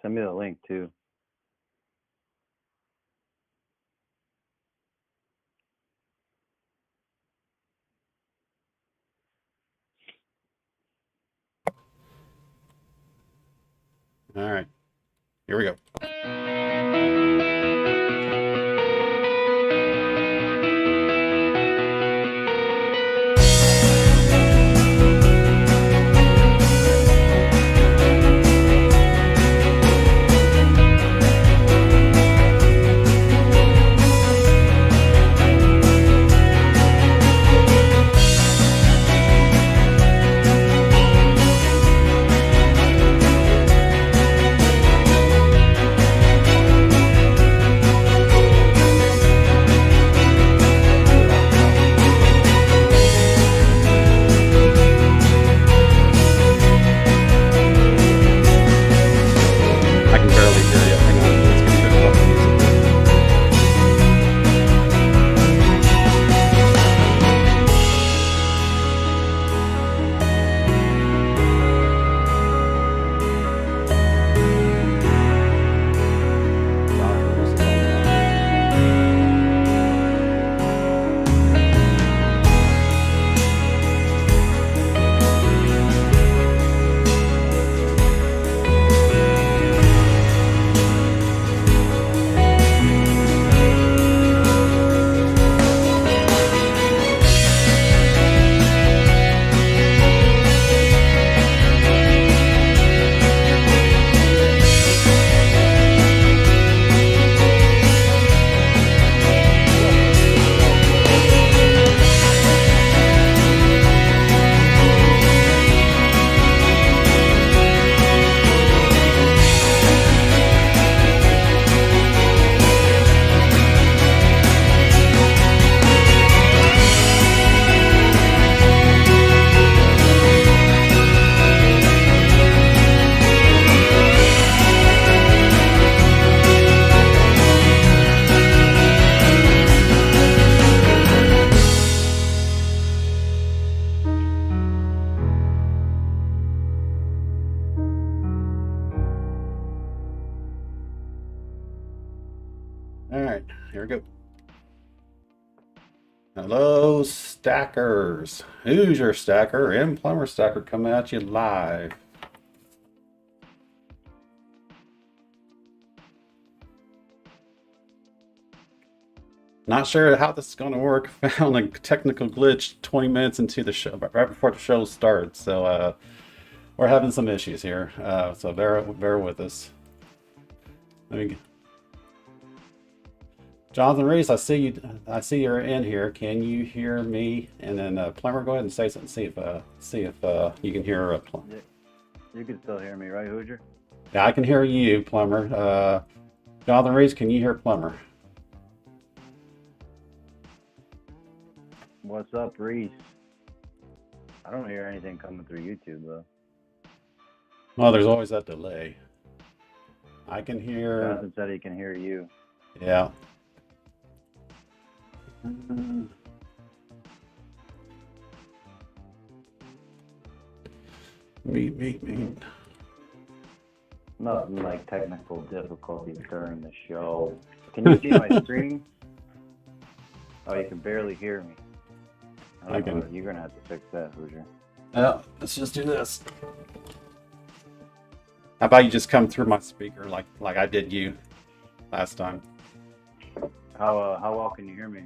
Send me the link too. All right, here we go. I can barely hear you. Hang on, let's get rid of all the music. Jonathan, this is all mine. All right, here we go. Hello, Stackers. Hoosier Stacker and Plumber Stacker coming at you live. Not sure how this is going to work. Found a technical glitch 20 minutes into the show, right before the show starts. So we're having some issues here. So bear with us. Let me. Jonathan Reese, I see you. I see you're in here. Can you hear me? And then Plumber, go ahead and say something. See if you can hear. You can still hear me, right, Hoosier? Yeah, I can hear you, Plumber. Jonathan Reese, can you hear Plumber? What's up, Reese? I don't hear anything coming through YouTube though. Well, there's always that delay. I can hear. Jonathan said he can hear you. Yeah. Meet. Nothing like technical difficulties during the show. Can you see my screen? Oh, you can barely hear me. I can. Know. You're gonna have to fix that, Hoosier. Let's just do this. How about you just come through my speaker like I did you last time? How well can you hear me?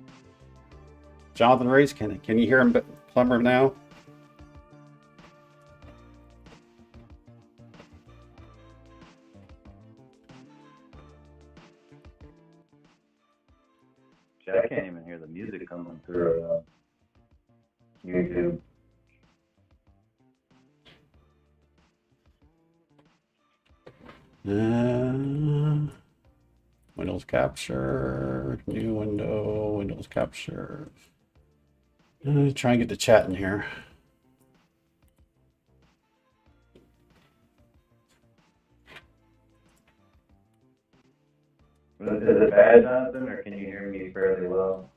Jonathan Reese, can you hear him, Plumber, now? I can't even hear the music coming through YouTube. Windows capture, new window, Windows capture. Try and get the chat in here. Is it bad, Jonathan, or can you hear me fairly well?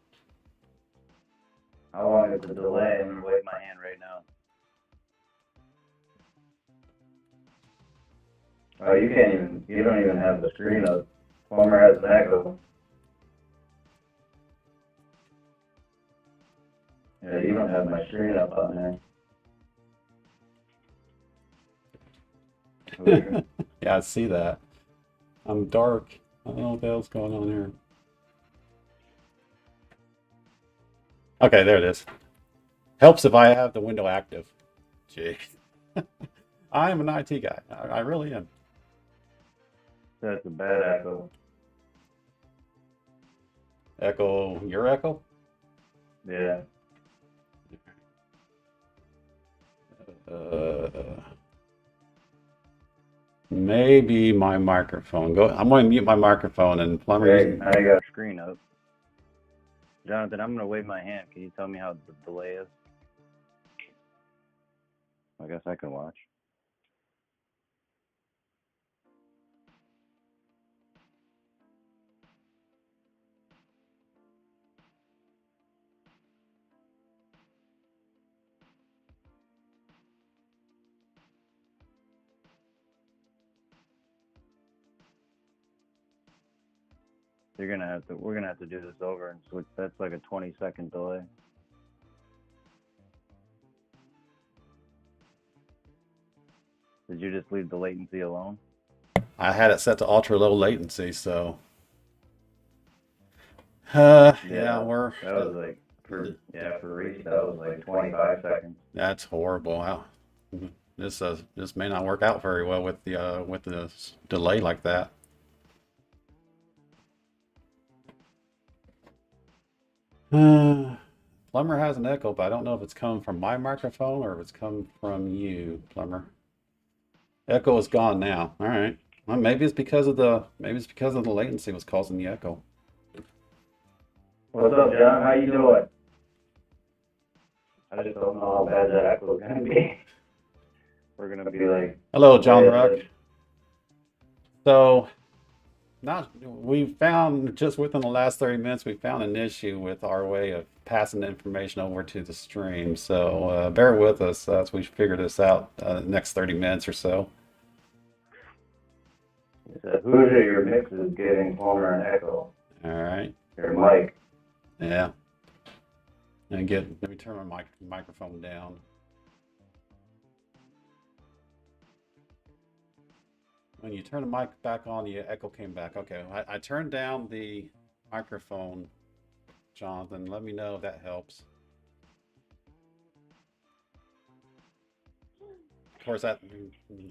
How long is the delay? I'm going to wave my hand right now. Oh, you can't even, you don't even have the screen up. Plumber has an echo. Yeah, you don't have my screen up on there. Hoosier. Yeah, I see that. I'm dark. I don't know what the hell's going on here. Okay, there it is. Helps if I have the window active. Jeez. I'm an IT guy. I really am. That's a bad echo. Echo, your echo? Yeah. Maybe my microphone. I'm going to mute my microphone and Plumber. Hey, now you got a screen up. Jonathan, I'm going to wave my hand. Can you tell me how the delay is? I guess I can watch. We're gonna have to do this over and switch. That's like a 20-second delay. Did you just leave the latency alone? I had it set to ultra low latency, so yeah, that was like for Reese that was like 25 seconds. That's horrible. Wow. This may not work out very well with the delay like that. Plumber has an echo, but I don't know if it's coming from my microphone or if it's coming from you, Plumber. Echo is gone now. All right. Well, maybe it's because of the latency was causing the echo. What's up, John? How you doing? I just don't know how bad that echo is gonna be. We're gonna be like, hello, John Ruck. So, we found just within the last 30 minutes, we found an issue with our way of passing the information over to the stream. So bear with us as we figure this out the next 30 minutes or so. Hoosier, your mix is giving Plumber an echo. All right. Your mic. Yeah. And let me turn my microphone down. When you turn the mic back on, the echo came back. Okay, I turned down the microphone, Jonathan. Let me know if that helps. Of course,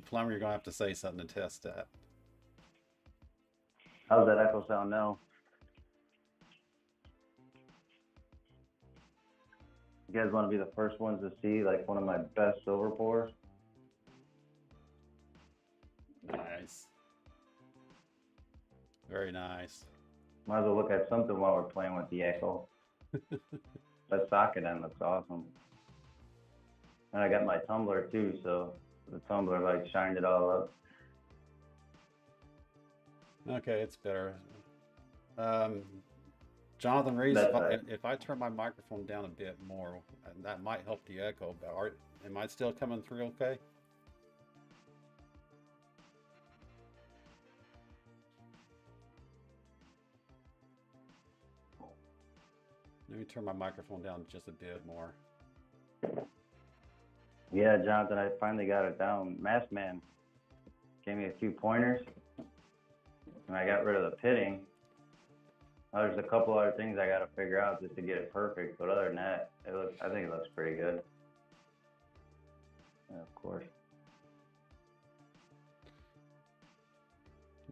Plumber, you're going to have to say something to test that. How's that echo sound now? You guys want to be the first ones to see like one of my best silver pours? Nice. Very nice. Might as well look at something while we're playing with the echo. That socket end looks awesome. And I got my tumbler too, so the tumbler like shined it all up. Okay, it's better. Jonathan Reese, if I turn my microphone down a bit more, that might help the echo, but am I still coming through okay? Let me turn my microphone down just a bit more. Yeah, Jonathan, I finally got it down. Mask Man gave me a few pointers, and I got rid of the pitting. Now, there's a couple other things I got to figure out just to get it perfect, but other than that, I think it looks pretty good. Yeah, of course.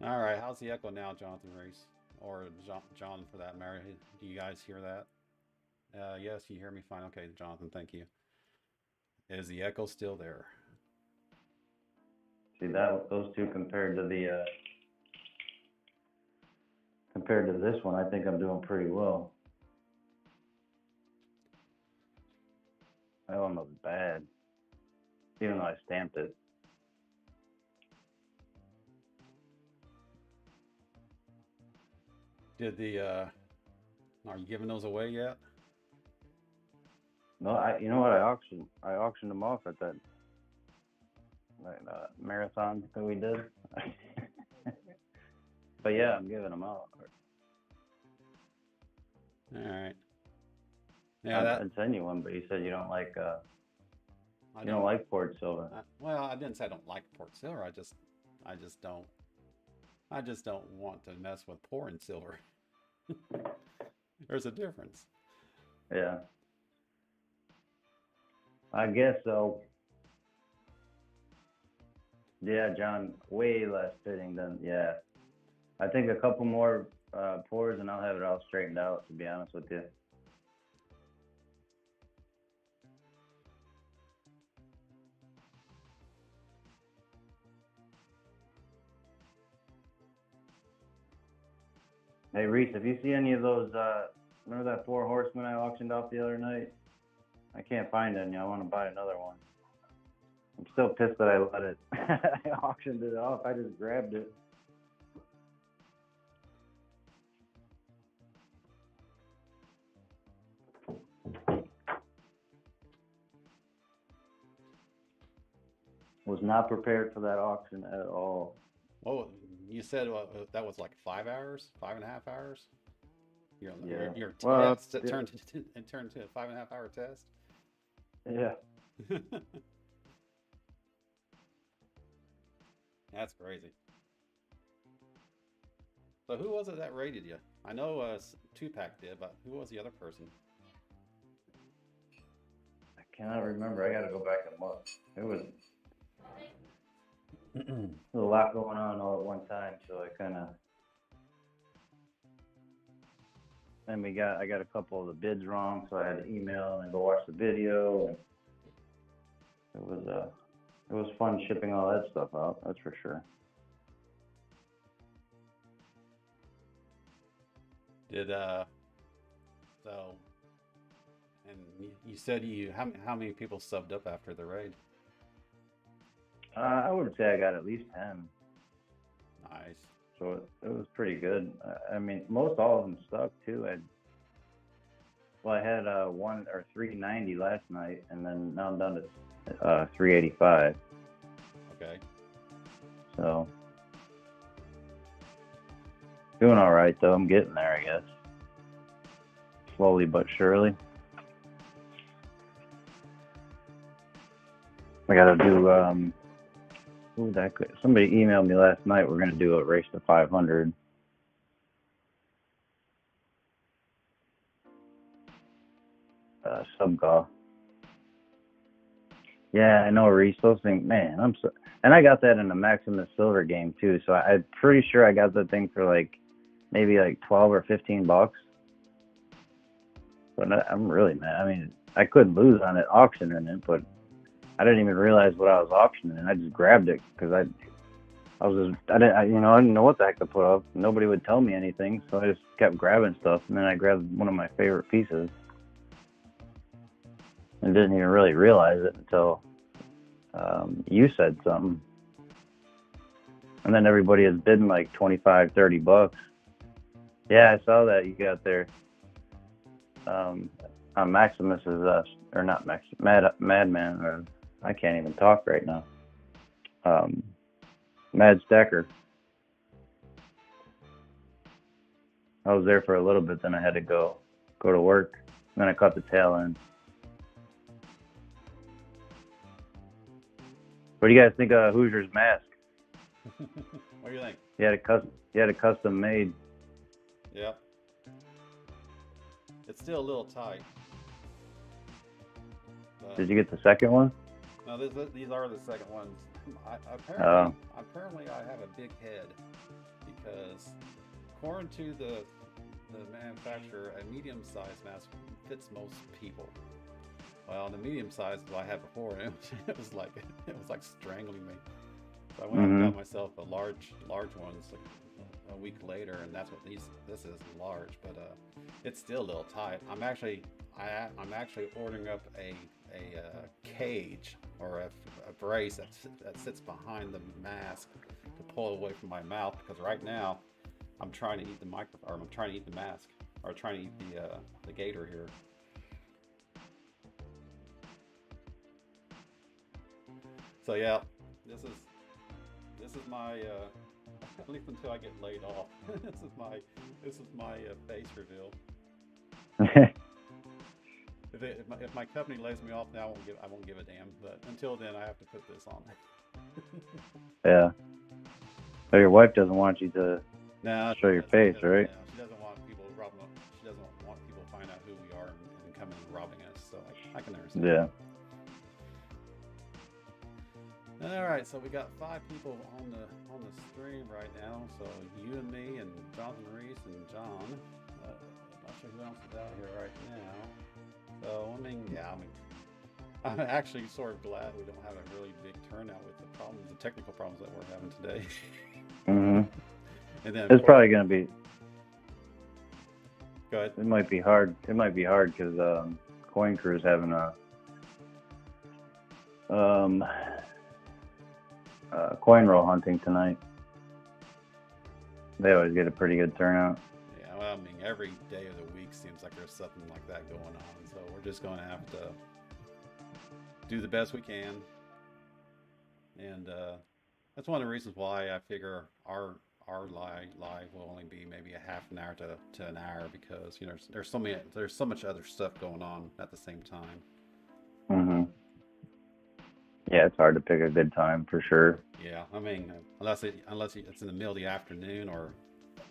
All right, how's the echo now, Jonathan Reese? Or John, for that matter? Do you guys hear that? Yes, you hear me fine. Okay, Jonathan, thank you. Is the echo still there? See those two compared to the compared to this one, I think I'm doing pretty well. That one looks bad, even though I stamped it. Are you giving those away yet? No, you know what? I auctioned them off at that. marathon that we did. But yeah, I'm giving them out. All right. Yeah, I'd send you one, but you said you don't like you don't like port silver. Well, I didn't say I don't like port silver. I just don't want to mess with pouring silver. There's a difference. Yeah. I guess so. Yeah, John, way less fitting than, yeah. I think a couple more pours and I'll have it all straightened out, to be honest with you. Hey, Reese, if you see any of those, remember that 4 Horsemen I auctioned off the other night? I can't find any. I want to buy another one. I'm still pissed that I let it. I auctioned it off. I just grabbed it. Was not prepared for that auction at all. Well, you said that was like 5 hours, 5.5 hours. Your test it turned into a 5.5 hour test. Yeah. That's crazy. So who was it that rated you? I know Tupac did, but who was the other person? I cannot remember. I got to go back and look. It was a lot going on all at one time, so I kind of. Then I got a couple of the bids wrong, so I had to email and go watch the video. And it was fun shipping all that stuff out. That's for sure. Did so, and you said how many people subbed up after the raid? I would say I got at least 10. Nice. So it was pretty good. I mean, most all of them stuck too. I had 390 last night, and then now I'm down to 385. Okay. So doing all right though. I'm getting there, I guess. Slowly but surely. I gotta do somebody emailed me last night. We're gonna do a race to 500. Sub-golf. Yeah, I know, Reese. Those things, man, and I got that in the Maximus Silver game too. So I'm pretty sure I got that thing for maybe 12 or 15 bucks. But I'm really mad. I mean, I could lose on it auctioning it, but I didn't even realize what I was auctioning. I just grabbed it because I didn't know what the heck to put up. Nobody would tell me anything, so I just kept grabbing stuff. And then I grabbed one of my favorite pieces, and didn't even really realize it until you said something. And then everybody is bidding like 25, 30 bucks. Yeah, I saw that you got there. On Maximus's, or not Madman, or I can't even talk right now. Mad Stacker. I was there for a little bit, then I had to go to work. Then I caught the tail end. What do you guys think of Hoosier's mask? What do you think? He had a custom made. Yep. It's still a little tight. Did you get the second one? No, these are the second ones. Apparently I have a big head because according to the manufacturer, a medium-sized mask fits most people. Well, the medium-sized I had before, it was like strangling me. So I went and got myself a large ones a week later, and that's what this is large, but it's still a little tight. I'm actually ordering up a cage or a brace that sits behind the mask to pull away from my mouth, because right now I'm trying to eat the I'm trying to eat the mask, or trying to eat the gator here. So yeah, this is my at least until I get laid off. This is my face reveal. If my company lays me off now, I won't give a damn. But until then, I have to put this on. Yeah. So your wife doesn't want you to show your face, right? Yeah, she doesn't want people robbing. She doesn't want people to find out who we are and coming and robbing us. So I can understand. Yeah. All right, so we got 5 people on the stream right now. So you and me and Jonathan Reese and John. Not sure who else is out here right now. So I'm actually sort of glad we don't have a really big turnout with the technical problems that we're having today. Mhm. And then it's probably gonna be. Go ahead. It might be hard. It might be hard because Coin Crew is having a coin roll hunting tonight. They always get a pretty good turnout. Yeah, well, I mean, every day of the week seems like there's something like that going on. So we're just going to have to do the best we can. And that's one of the reasons why I figure our live will only be maybe a half an hour to an hour, because there's so much other stuff going on at the same time. Mhm. Yeah, it's hard to pick a good time for sure. Yeah, I mean, unless it's in the middle of the afternoon or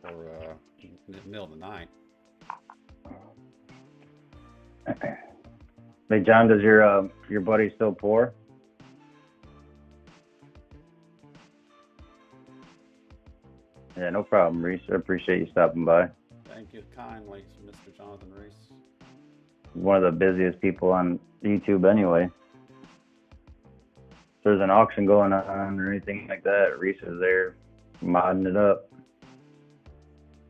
in the middle of the night. Hey John, does your buddy still pour? Yeah, no problem, Reese. I appreciate you stopping by. Thank you kindly, Mr. Jonathan Reese. One of the busiest people on YouTube anyway. If there's an auction going on or anything like that, Reese is there modding it up.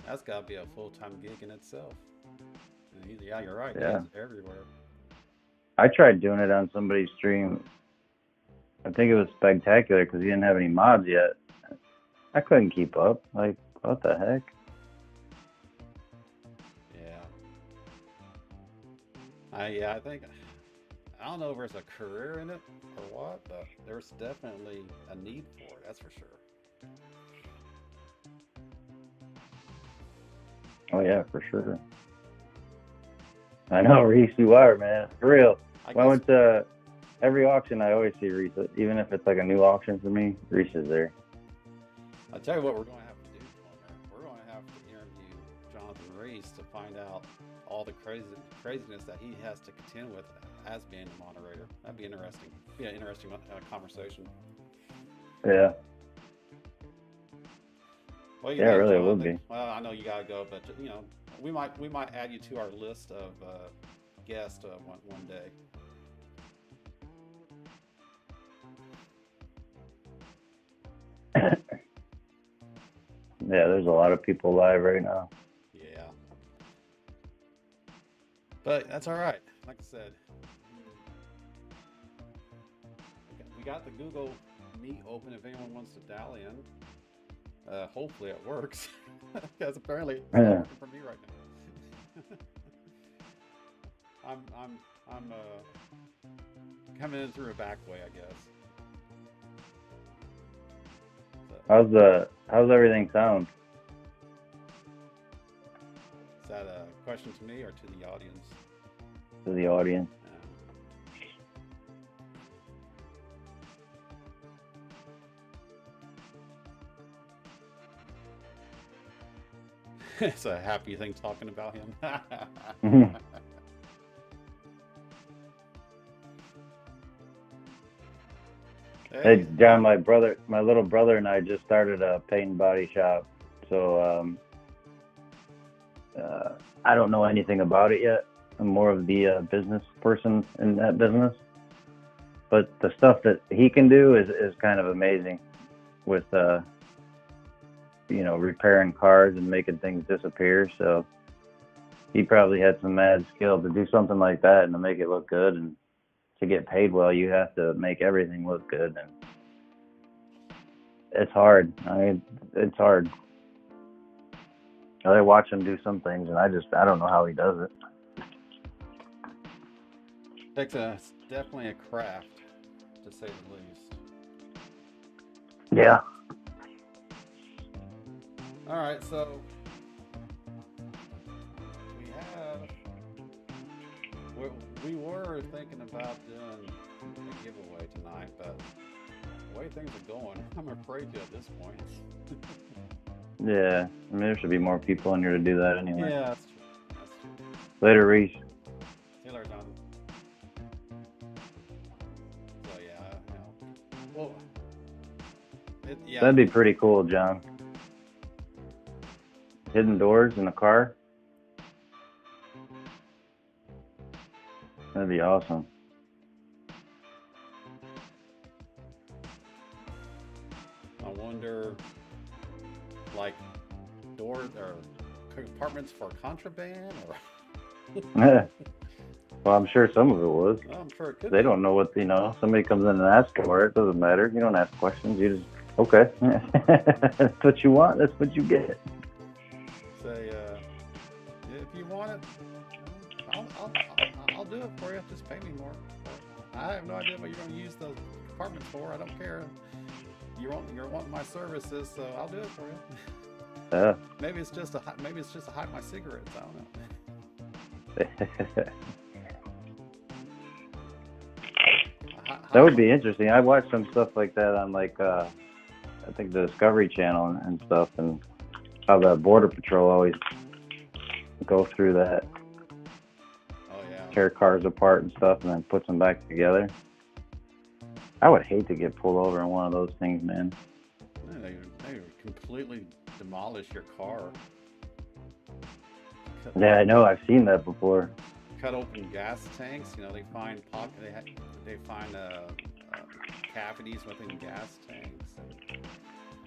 That's got to be a full-time gig in itself. Yeah, you're right. Yeah. He's everywhere. I tried doing it on somebody's stream. I think it was Spectacular because he didn't have any mods yet. I couldn't keep up. Like, what the heck? Yeah. I think, I don't know if there's a career in it or what, but there's definitely a need for it. That's for sure. Oh yeah, for sure. I know, Reese, you are, man. For real. When I went to every auction, I always see Reese. Even if it's like a new auction for me, Reese is there. I'll tell you what we're going to have to do, Plumber. We're going to have to interview Jonathan Reese to find out all the craziness that he has to contend with as being a moderator. That'd be interesting. Be an interesting conversation. Yeah. Well, yeah, really, it would be. Well, I know you gotta go, but we might add you to our list of guests one day. Yeah, there's a lot of people live right now. Yeah, but that's all right. Like I said, we got the Google Meet open if anyone wants to dial in. Hopefully it works, because apparently it's not working for me right now. I'm coming in through a back way, I guess. So, how's everything sound? Is that a question to me or to the audience? To the audience. It's a happy thing talking about him. Hey, John, my little brother and I just started a paint and body shop. So I don't know anything about it yet. I'm more of the business person in that business. But the stuff that he can do is kind of amazing with repairing cars and making things disappear. So he probably had some mad skill to do something like that and to make it look good. And to get paid well, you have to make everything look good. And it's hard. It's hard. I watch him do some things, and I don't know how he does it. It's definitely a craft, to say the least. Yeah. All right, so we have we were thinking about doing a giveaway tonight, but the way things are going, I'm afraid to at this point. Yeah. I mean, there should be more people in here to do that anyway. Yeah, that's true. That's true. Later, Reese. See you later, John. So yeah, you know, well, yeah. That'd be pretty cool, John. Hidden doors in the car. That'd be awesome. I wonder, like, doors or compartments for contraband, or Well, I'm sure some of it was. I'm sure it could. They don't know what, somebody comes in and asks for it. Doesn't matter. You don't ask questions. You just, okay. That's what you want. That's what you get. Say, if you want it, I'll do it for you. Just pay me more. I have no idea what you're going to use those compartments for. I don't care. You're wanting my services, so I'll do it for you. Yeah. Maybe it's just to hide my cigarettes. I don't know. That would be interesting. I watched some stuff like that on I think the Discovery Channel and stuff, and how the Border Patrol always go through that, Oh yeah. tear cars apart and stuff, and then puts them back together. I would hate to get pulled over in one of those things, man. They completely demolish your car. Yeah, I know. I've seen that before. Cut open gas tanks. They find cavities within gas tanks.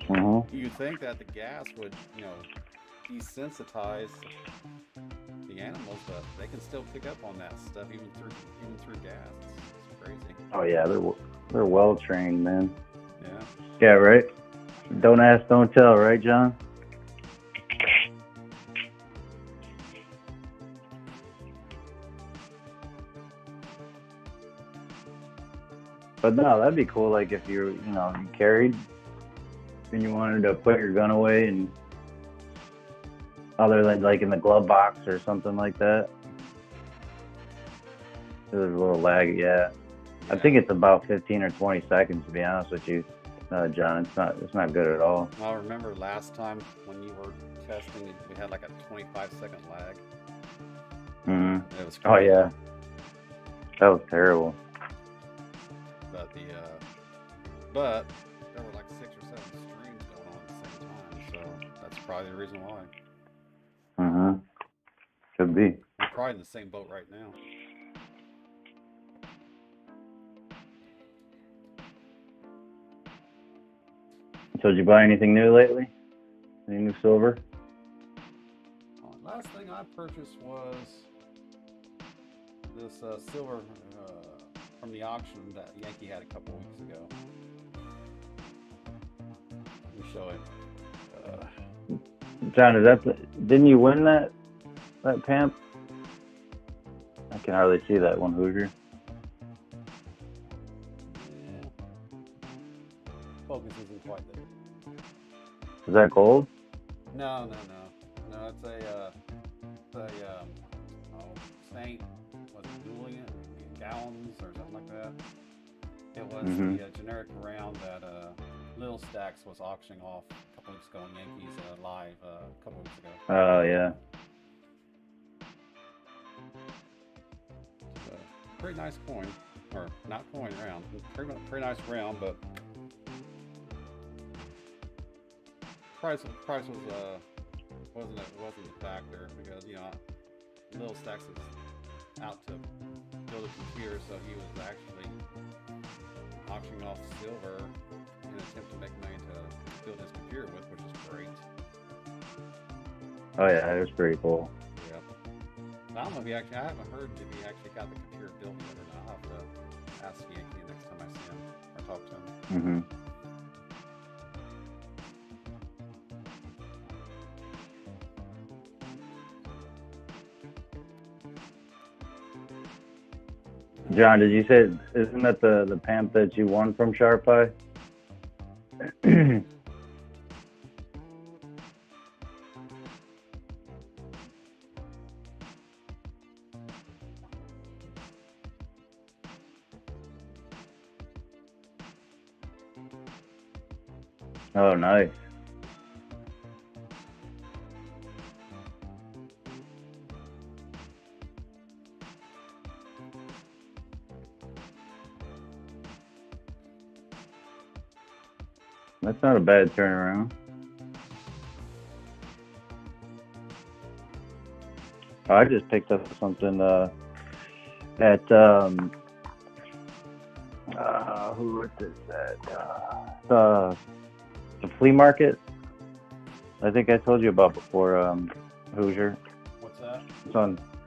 Mm-hmm. You'd think that the gas would, desensitize the animals, but they can still pick up on that stuff even through gas. It's crazy. Oh yeah, they're well trained, man. Yeah. Yeah, right. Don't ask, don't tell, right, John? But no, that'd be cool. Like if you carried and you wanted to put your gun away, and other than like in the glove box or something like that. There's a little lag, yeah. I think it's about 15 or 20 seconds, to be honest with you, John. It's not good at all. I remember last time when you were testing, we had like a 25-second lag. Mm-hmm. It was crazy. Oh yeah, that was terrible. But there were like 6 or 7 streams going on at the same time, so that's probably the reason why. Mm-hmm. Could be. We're probably in the same boat right now. So did you buy anything new lately? Any new silver? Last thing I purchased was this silver from the auction that Yankee had a couple weeks ago. Let me show it. John, didn't you win that PAMP? I can hardly see that one, Hoosier. Yeah. Focus isn't quite there. Is that gold? No, it's a Saint, was it Julian gallons or something like that. It was the generic round that Helllllooooo Stackers was auctioning off a couple weeks ago on Yankees Live a couple weeks ago. Oh yeah. It's a pretty nice coin, or not coin, round. Pretty nice round, but price was wasn't a factor because Helllllooooo Stackers is out to build a computer, so he was actually auctioning off silver in an attempt to make money to build his computer with, which is great. Oh yeah, it was pretty cool. Yep. I don't know if I haven't heard if he actually got the computer built yet or not. I'll have to ask Yankee next time I see him or talk to him. Mm-hmm. John, did you say, isn't that the PAMP that you won from Sharp Eye? Oh, nice. That's not a bad turnaround. Oh, I just picked up something at who is this at the flea market. I think I told you about before, Hoosier. What's that?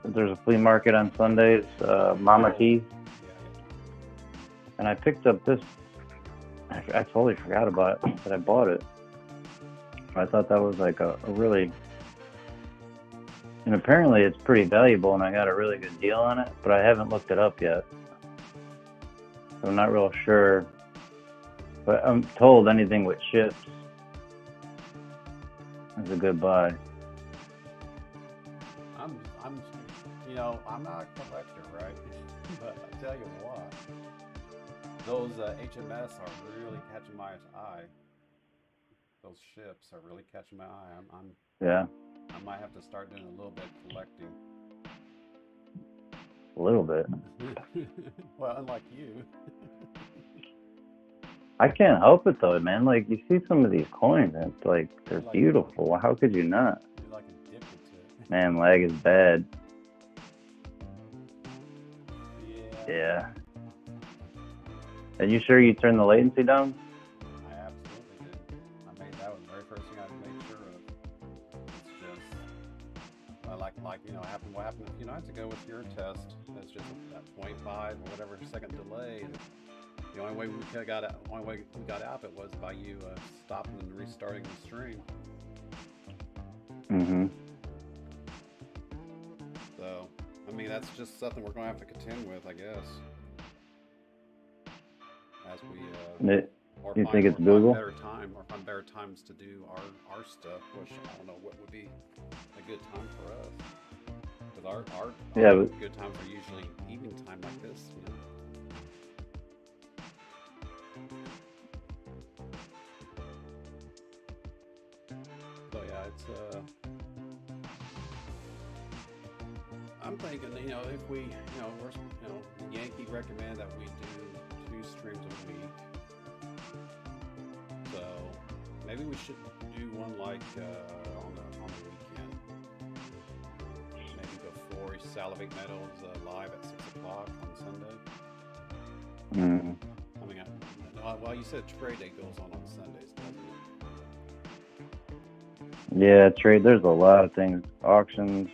There's a flea market on Sundays, Mama T. And I picked up this. I totally forgot about it, but I bought it. I thought that was like a really, and apparently it's pretty valuable, and I got a really good deal on it, but I haven't looked it up yet. So I'm not real sure, but I'm told anything with ships is a good buy. I'm not a collector, right? But I tell you what, those HMS are really catching my eye. Those ships are really catching my eye. Yeah. I might have to start doing a little bit of collecting. A little bit. Well, unlike you. I can't help it though, man. Like you see some of these coins, and it's like they're beautiful. How could you not? You're like addicted to it. Man, lag is bad. Yeah. And you sure you turned the latency down? I absolutely did. That was the very first thing I made sure of. It's just, what happened a few nights ago with your test. It's just that 0.5 or whatever second delay. And the only way we got out of it was by you stopping and restarting the stream. Mm-hmm. So, that's just something we're going to have to contend with, I guess. As we, you think it's Google? Find better times to do our stuff, which I don't know what would be a good time for us. Because our good times are usually evening time like this, So yeah, it's I'm thinking, if we, Yankee recommend that we do 2 streams a week. So maybe we should do one like on the weekend. Maybe before Salivate Meadows live at 6 o'clock on Sunday. Mm-hmm. Well, you said trade day goes on Sundays, doesn't it? Yeah, trade. There's a lot of things. Auctions.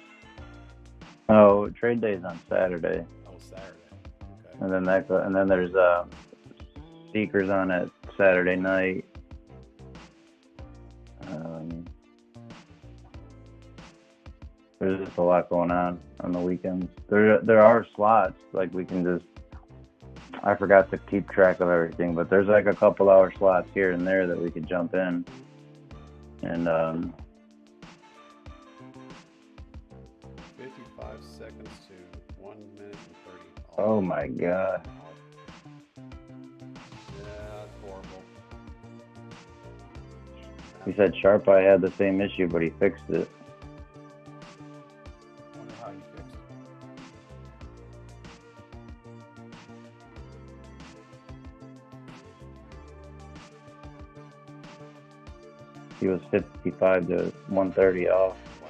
Oh, trade day is on Saturday. Oh, Saturday. Okay. And then there's Seekers on at Saturday night. There's just a lot going on the weekends. There are slots, like we can just. I forgot to keep track of everything, but there's like a couple hour slots here and there that we could jump in, and 55 seconds to 1 minute and 30. Oh my god. Yeah, that's horrible. He said Sharp Eye had the same issue, but he fixed it. I wonder how he fixed it. He was 55 to 130 off. Wow.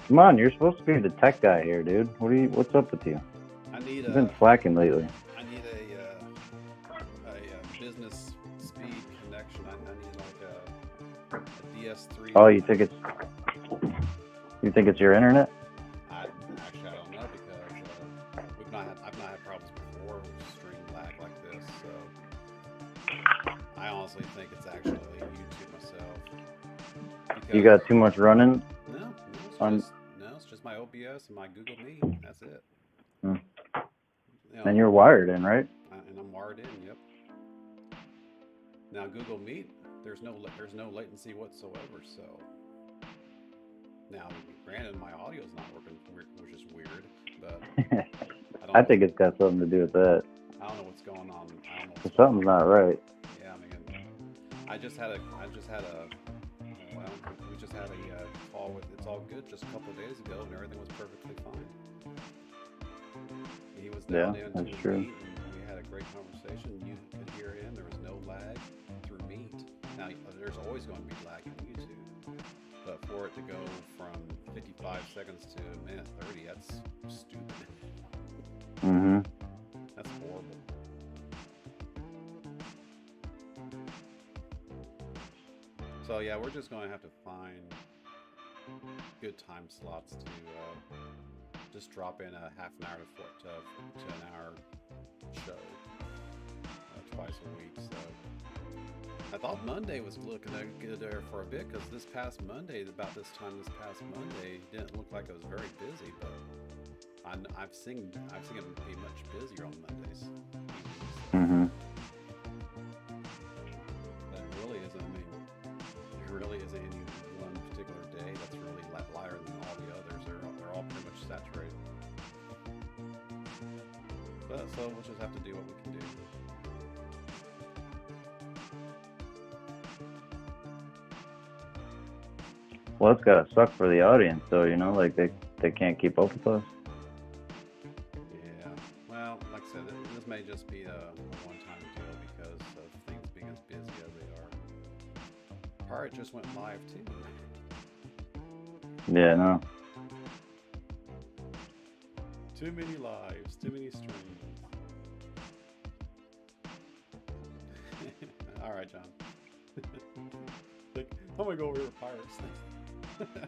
Come on, you're supposed to be the tech guy here, dude. What's up with you? You've been slacking lately. I need a business speed connection. I need like a DS3. Oh, you think it's your internet? I don't know because I've not had problems before with stream lag like this. So I honestly think it's actually YouTube myself. You got too much running? No, it's just my OBS and my Google Meet. That's it. you know, And you're wired in, right? and I'm wired in. Yep. Now Google Meet, there's no latency whatsoever. So now, granted, my audio's not working, which is weird, but I think it's got something to do with that. I don't know what's going on. Something's not right. Yeah, I mean, we just had a call with It's All Good just a couple of days ago, and everything was perfectly fine. He was down in that's to true. Meet, and we had a great conversation. You could hear him. There was no lag through Meet. Now, there's always going to be lag in YouTube, but for it to go from 55 seconds to a minute 30, that's stupid. Mm-hmm. That's horrible. So yeah, we're just going to have to find good time slots to just drop in a half an hour to an hour show twice a week. So I thought Monday was looking good there for a bit, because this past Monday, about this time this past Monday, didn't look like it was very busy, but I've seen it be much busier on Mondays. Mm-hmm. That really isn't. I mean, there really isn't any one particular day that's really lighter than all the others. They're all pretty much saturated. But so we'll just have to do what we can do. Well, it's gotta suck for the audience, though. You know, like they can't keep up with us. Yeah. Well, like I said, this may just be a one-time deal because of things being as busy as they are. Pirate just went live too. Yeah, no. Too many lives, too many streams. All right, John. Like, I'm gonna go over here with Pirates. That's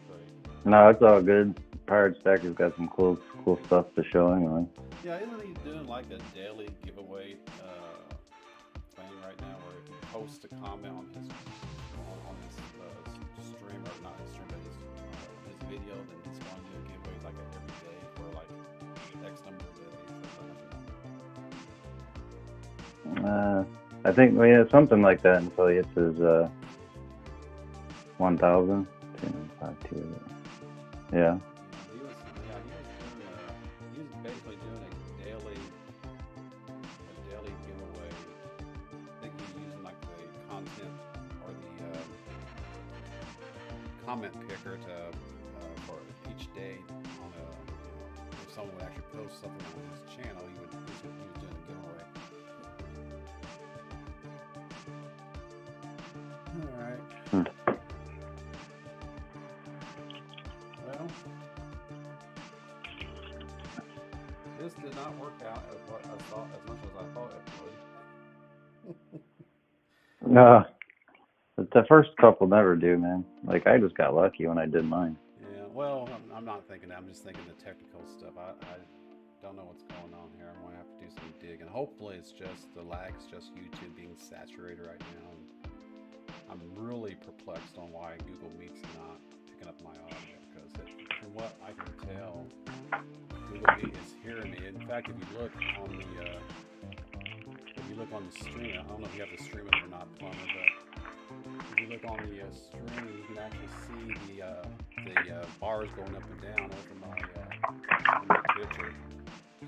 great. No, it's all good. Pirate Stackers got some cool stuff to show anyway. Yeah, isn't he doing like a daily giveaway thing right now, where if you post a comment on his stream, or not his stream, but his video, then he's going to do a giveaway like every day for like X number of days or something. I think we had something like that until he hits his 1,000. Yeah. He was basically doing a daily giveaway. I think he's using like the content or the comment picker to for each day on if someone would actually post something on his channel, he was doing a giveaway. All right. Well, this did not work out as much as I thought it would. No, the first couple never do, man. Like, I just got lucky when I did mine. Yeah, well, I'm not thinking that. I'm just thinking the technical stuff. I don't know what's going on here. I'm going to have to do some digging. Hopefully it's just the lag's just YouTube being saturated right now. I'm really perplexed on why Google Meet's not picking up my audio, because from what I can tell, Google Meet is hearing me. In fact, if you look on the stream, I don't know if you have the stream up or not, Plumber, but if you look on the stream, you can actually see the bars going up and down over my picture.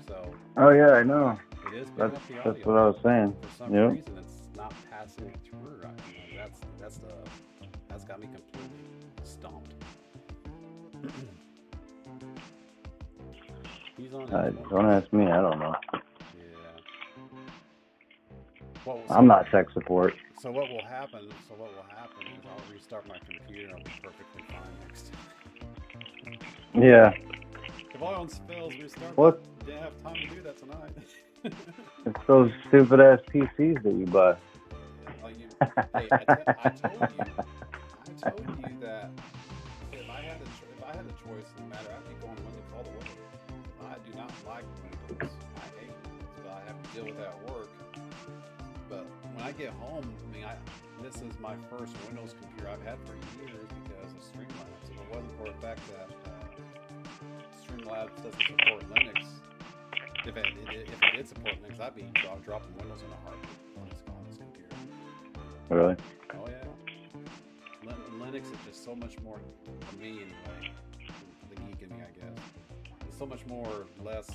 So. Oh yeah, I know. It is picking up the audio. That's what I was saying. For some reason, it's not passing through right now. That's got me completely stumped. He's on. Don't ask me. I don't know. Yeah. I'm not tech support. So what will happen? Is I'll restart my computer and I'll be perfectly fine next time. Yeah. If all else fails, restart. What? Didn't have time to do that tonight. It's those stupid ass PCs that you buy. I told you that if I had a choice, no matter, I'd be going Windows all the way. I do not like Windows. I hate Windows, but I have to deal with that at work. But when I get home, this is my first Windows computer I've had for years because of Streamlabs. If it wasn't for the fact that Streamlabs labs doesn't support Linux. If it did support Linux, I'd be dropping Windows in a heartbeat on this computer. Really? Oh yeah. Linux is just so much more, for me anyway, the geek in me, I guess. It's so much more less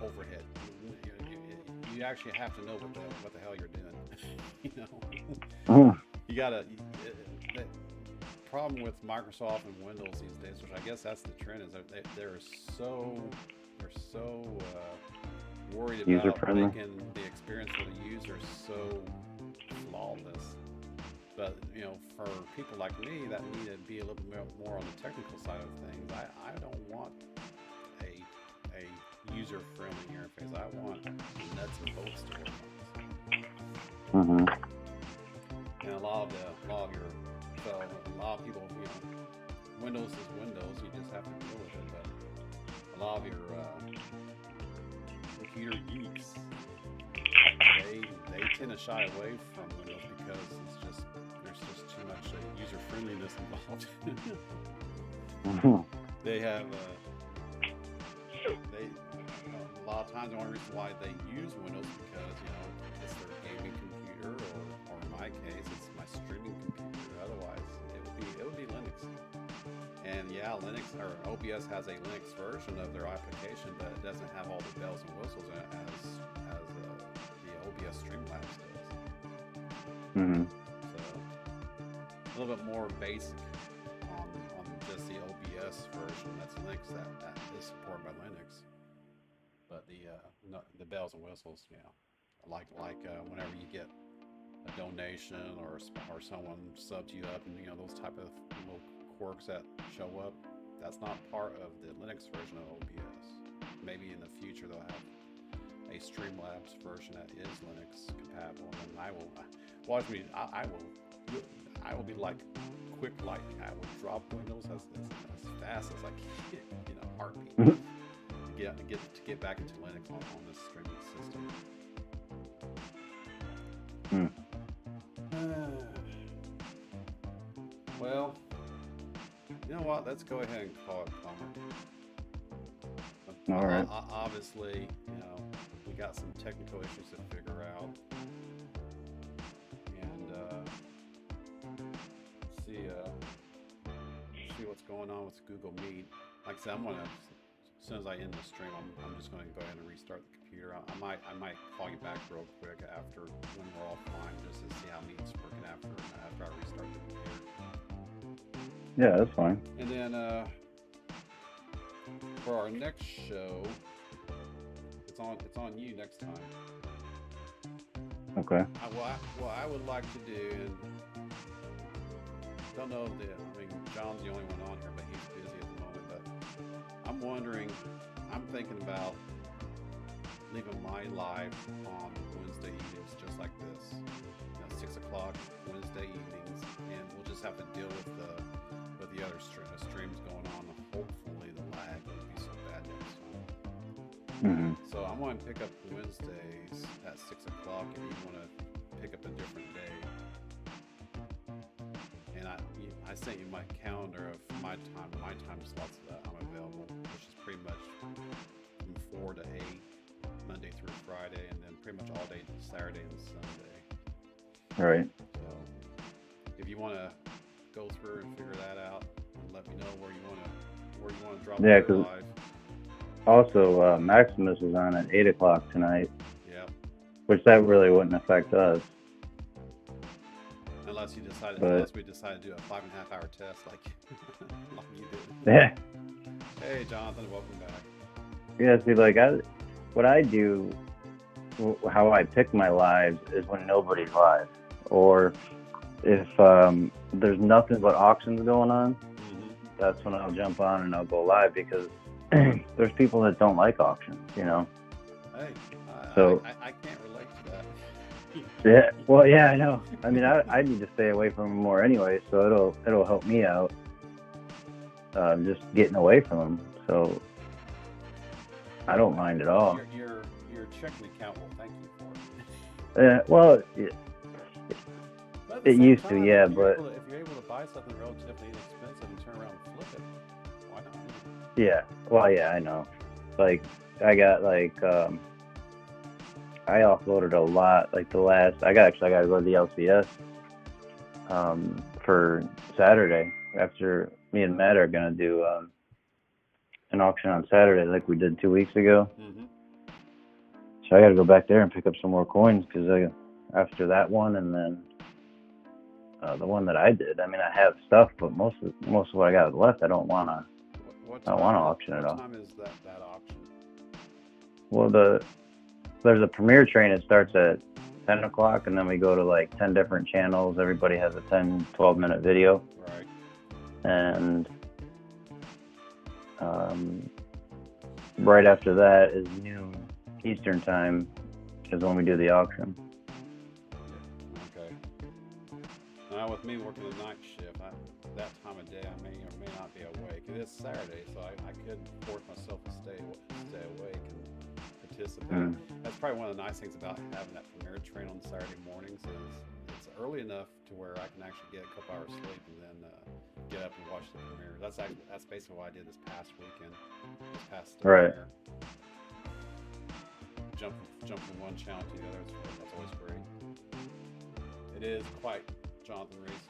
overhead. You actually have to know what the hell you're doing. You know, you gotta. The problem with Microsoft and Windows these days, which I guess that's the trend, is that they're so worried about making the experience for the user so flawless. But you know, for people like me that need to be a little bit more on the technical side of things, I don't want a user-friendly interface. I want nuts and bolts to work on this. And a lot of people, you know, Windows is Windows. You just have to deal with it. But a lot of your computer geeks, they tend to shy away from Windows because there's just too much user friendliness involved. They have a lot of times the only reason why they use Windows because, you know, it's their gaming computer, or in my case, it's my streaming computer. Otherwise, it would be Linux. And yeah, Linux or OBS has a Linux version of their application, but it doesn't have all the bells and whistles as the OBS Streamlabs does. So a little bit more basic on just the OBS version. That's Linux that is supported by Linux. But the bells and whistles, you know, like whenever you get a donation or someone subs you up, and you know those type of little quirks that show up, that's not part of the Linux version of OBS. Maybe in the future they'll have a Streamlabs version that is Linux compatible, and I will watch me. I will be like quick lightning. I will drop Windows as fast as I can, you know, heartbeat. To get back into Linux on this streaming system. Well, you know what? Let's go ahead and call it Plumber. All right. Obviously, you know, we got some technical issues to figure out, and see what's going on with Google Meet. Like I said, as soon as I end the stream, I'm just going to go ahead and restart the computer. I might call you back real quick after when we're offline, just to see how Meet's working after I restart the computer. Yeah, that's fine. And then for our next show, it's on you next time. Okay. What I would like to do, and don't know John's the only one on here, but he's busy at the moment. But I'm thinking about leaving my live on Wednesday evenings, just like this. You know, 6 o'clock Wednesday evenings, and we'll just have to deal with the other streams going on. Hopefully the lag won't be so bad next time. So I'm going to pick up Wednesdays at 6 o'clock if you want to pick up a different day. And I sent you my calendar of my time slots that I'm available, which is pretty much from 4 to 8, Monday through Friday, and then pretty much all day Saturday and Sunday. All right. So if you want to go through and figure that out, and let me know where you want to drop it live. Also, Maximus is on at 8 o'clock tonight. Yeah. Which that really wouldn't affect us. Unless we decide to do a 5.5 hour test like you did. Yeah. Hey, Jonathan, welcome back. Yeah, see, like what I do, how I pick my lives is when nobody's live, or if there's nothing but auctions going on, that's when I'll jump on and I'll go live, because there's people that don't like auctions, you know. Hey, so I can't relate to that. Yeah, well, yeah, I know. I mean, I need to stay away from them more anyway, so it'll help me out. Just getting away from them, so I don't mind at all. Your checking account will thank you for it. Yeah, well, it used to, yeah, but if you're able to buy something relatively inexpensive and turn around and flip it, why not? Yeah. Well, yeah, I know. Like, I got like, I offloaded a lot. Like I got to go to the LCS for Saturday after me and Matt are gonna do an auction on Saturday like we did 2 weeks ago. Mm-hmm. So I got to go back there and pick up some more coins because after that one and then the one that I did, I mean, I have stuff, but most of what I got left, I don't want to. I don't want to auction it off. What time is that auction? Well, there's a premiere train. It starts at 10 o'clock, and then we go to like 10 different channels. Everybody has a 10, 12-minute video. Right. And right after that is noon Eastern time is when we do the auction. Okay. Now with me working the night shift, that time of day I may or may not be awake. It is Saturday, so I could force myself to stay awake and participate. That's probably one of the nice things about having that premiere train on Saturday mornings is it's early enough to where I can actually get a couple hours sleep and then get up and watch the premiere. That's basically what I did this past weekend. This past right. premiere. Jump from one channel to the other. That's always great. It is quite Jonathan Reese.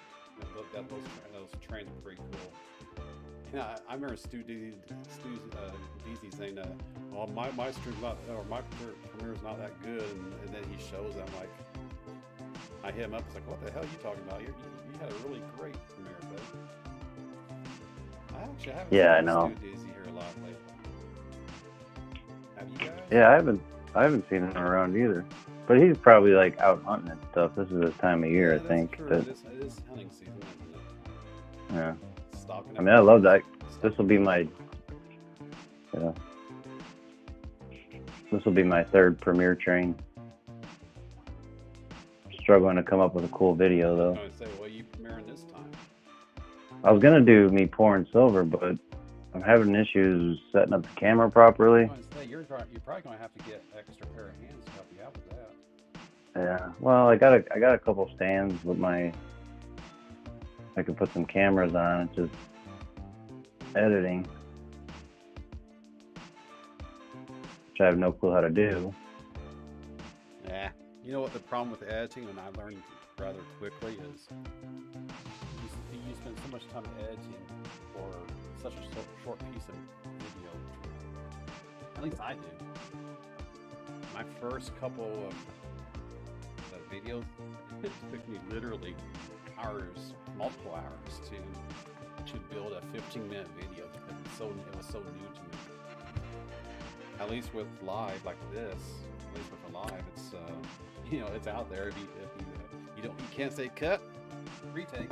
Those trains are pretty cool. Yeah, I remember Stu Deasy saying, "Well, my stream's not, or my premiere's not that good," and then he shows them like, I hit him up. It's like, "What the hell are you talking about? You had a really great premiere, buddy." I actually haven't seen Stu Deasy here a lot lately. Have you guys? Yeah, I haven't seen him around either. But he's probably like out hunting and stuff. This is his time of year, I think. True. It is hunting season, isn't it? Yeah. Stalking. I mean, I love that. This will be my, this will be my third premiere train. Struggling to come up with a cool video though. I was going to say, what are you premiering this time? I was gonna do me pouring silver, but I'm having issues setting up the camera properly. I was going to say, you're probably going to have to get an extra pair of hands to help you out with that. Yeah. Well, I got a couple stands with I could put some cameras on. It's just editing, which I have no clue how to do. Yeah. You know what the problem with editing, and I learned rather quickly, is you spend so much time editing for such a short piece of video. At least I do. My first couple of videos, it took me literally hours, multiple hours to build a 15-minute video. It was so new to me. At least with live like this, at least with a live, it's it's out there. If you can't say cut, retake.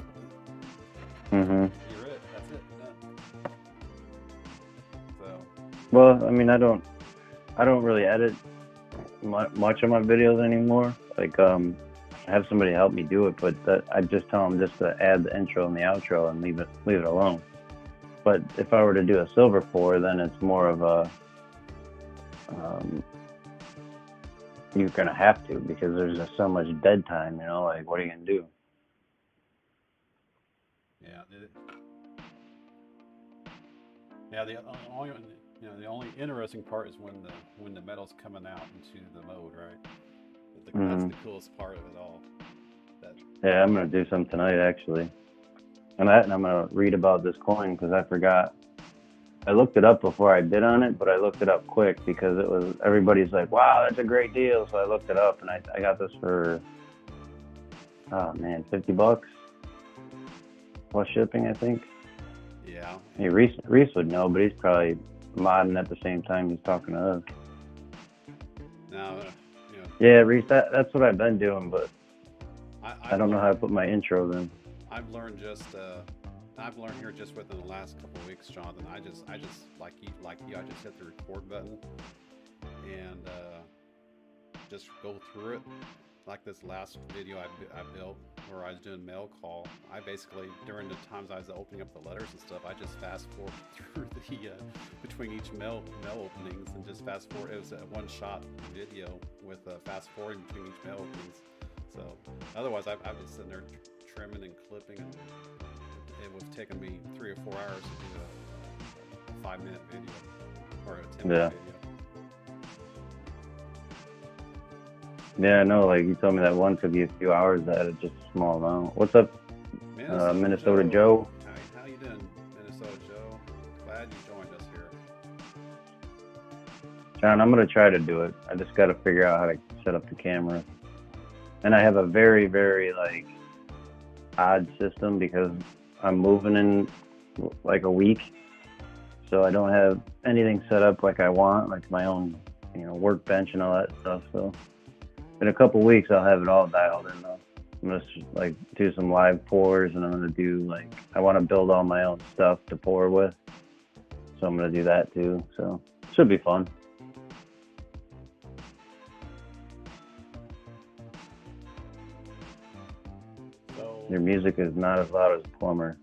Mm-hmm. You're it. That's it. Done. So. Well, I mean, I don't really edit much of my videos anymore. Like, I have somebody help me do it, but I just tell them just to add the intro and the outro and leave it alone. But if I were to do a silver pour, then it's more of a you're gonna have to, because there's just so much dead time. Like, what are you gonna do? Yeah. The only interesting part is when the metal's coming out into the mode, right? That's the coolest part of it all. Yeah, I'm gonna do some tonight actually, and I'm gonna read about this coin because I forgot. I looked it up before I bid on it, but I looked it up quick because everybody's like, "Wow, that's a great deal." So I looked it up, and I got this for $50 plus shipping, I think. Yeah. Hey, Reese would know, but he's probably modding at the same time he's talking to us. Now, yeah, Reese, that's what I've been doing, but I don't know how to put my intros in. I've learned here just within the last couple of weeks, Jonathan. I just like you, I just hit the record button and just go through it. Like this last video I built where I was doing mail call, I basically, during the times I was opening up the letters and stuff, I just fast forward through between each mail openings and just fast forward. It was a one-shot video with fast forwarding between each mail openings. So otherwise, I've been sitting there trimming and clipping, and it would have taken me 3 or 4 hours to do a 5-minute video or a 10-minute video. Yeah, I know. Like you told me that one took you a few hours. That had just a small amount. What's up, Minnesota Joe? How you doing, Minnesota Joe? Glad you joined us here. John, I'm gonna try to do it. I just got to figure out how to set up the camera. And I have a very, very like odd system because I'm moving in like a week, so I don't have anything set up like I want, like my own, workbench and all that stuff. So in a couple weeks, I'll have it all dialed in though. I'm gonna like do some live pours, and I'm gonna do I want to build all my own stuff to pour with. So I'm gonna do that too. So it should be fun. So Your music is not as loud as Plumber.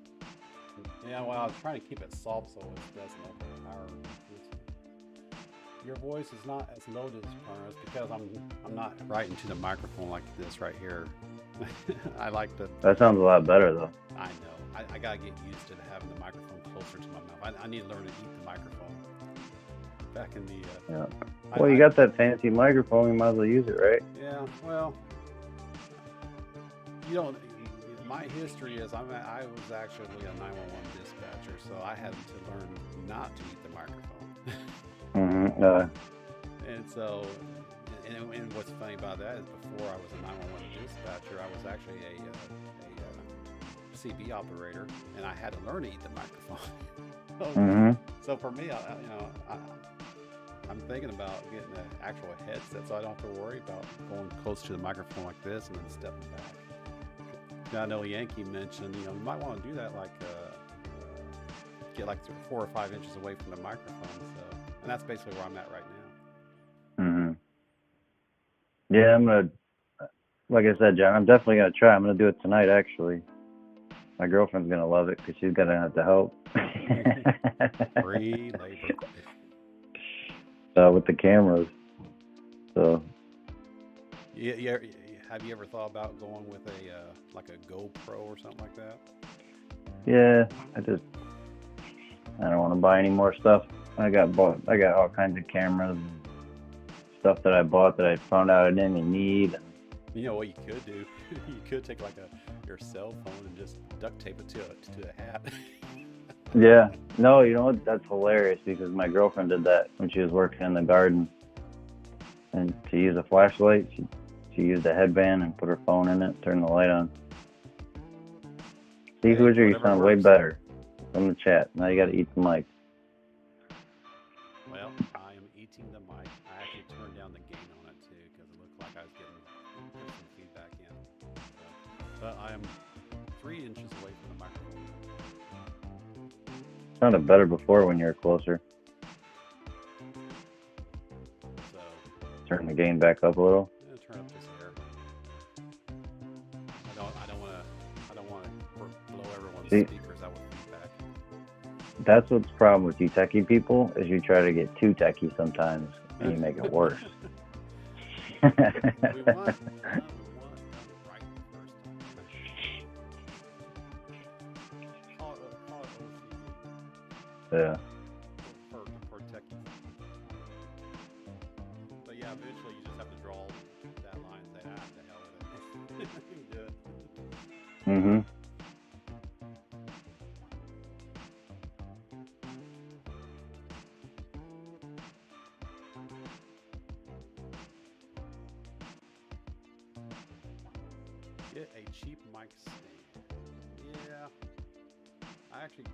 yeah, well, I was trying to keep it soft so it doesn't overpower. Your voice is not as low as Plumber's because I'm not right into the microphone like this right here. I like to. That sounds a lot better though. I know. I gotta get used to having the microphone closer to my mouth. I need to learn to eat the microphone. Back in the. Yeah. Well, you got that fancy microphone. You might as well use it, right? Yeah. Well, you don't. My history is I was actually a 911 dispatcher, so I had to learn not to eat the microphone. And so, and what's funny about that is before I was a 911 dispatcher, I was actually a CB operator, and I had to learn to eat the microphone. So for me, I'm thinking about getting an actual headset so I don't have to worry about going close to the microphone like this and then stepping back. Now, I know Yankee mentioned, you might want to do that, get like 4 or 5 inches away from the microphone. So, and that's basically where I'm at right now. Yeah, I'm gonna, like I said, John, I'm definitely gonna try. I'm gonna do it tonight, actually. My girlfriend's gonna love it because she's gonna have to help. Free labor. With the cameras. So. Yeah. Have you ever thought about going with a GoPro or something like that? Yeah, I don't want to buy any more stuff. I got all kinds of cameras and stuff that I bought that I found out I didn't even need. You know what you could do? You could take your cell phone and just duct tape it to a hat. Yeah. No, you know what? That's hilarious because my girlfriend did that when she was working in the garden. And to use a flashlight, she used a headband and put her phone in it, turned the light on. See, Hoosier, you sound way better from the chat. Now you got to eat the mic. Well, I am eating the mic. I actually turned down the gain on it too because it looked like I was getting some feedback in. But I am 3 inches away from the microphone. Sounded better before when you were closer. So turn the gain back up a little. Turn up this hair. I don't want to blow everyone's speakers out with feedback. That's what's the problem with you techie people is you try to get too techie sometimes and you make it worse. We want right the first time. Call it OCD. Yeah. For techie. But yeah, eventually you just have to draw that line and say, the hell with it. You can do it. Get a cheap mic stand. Yeah.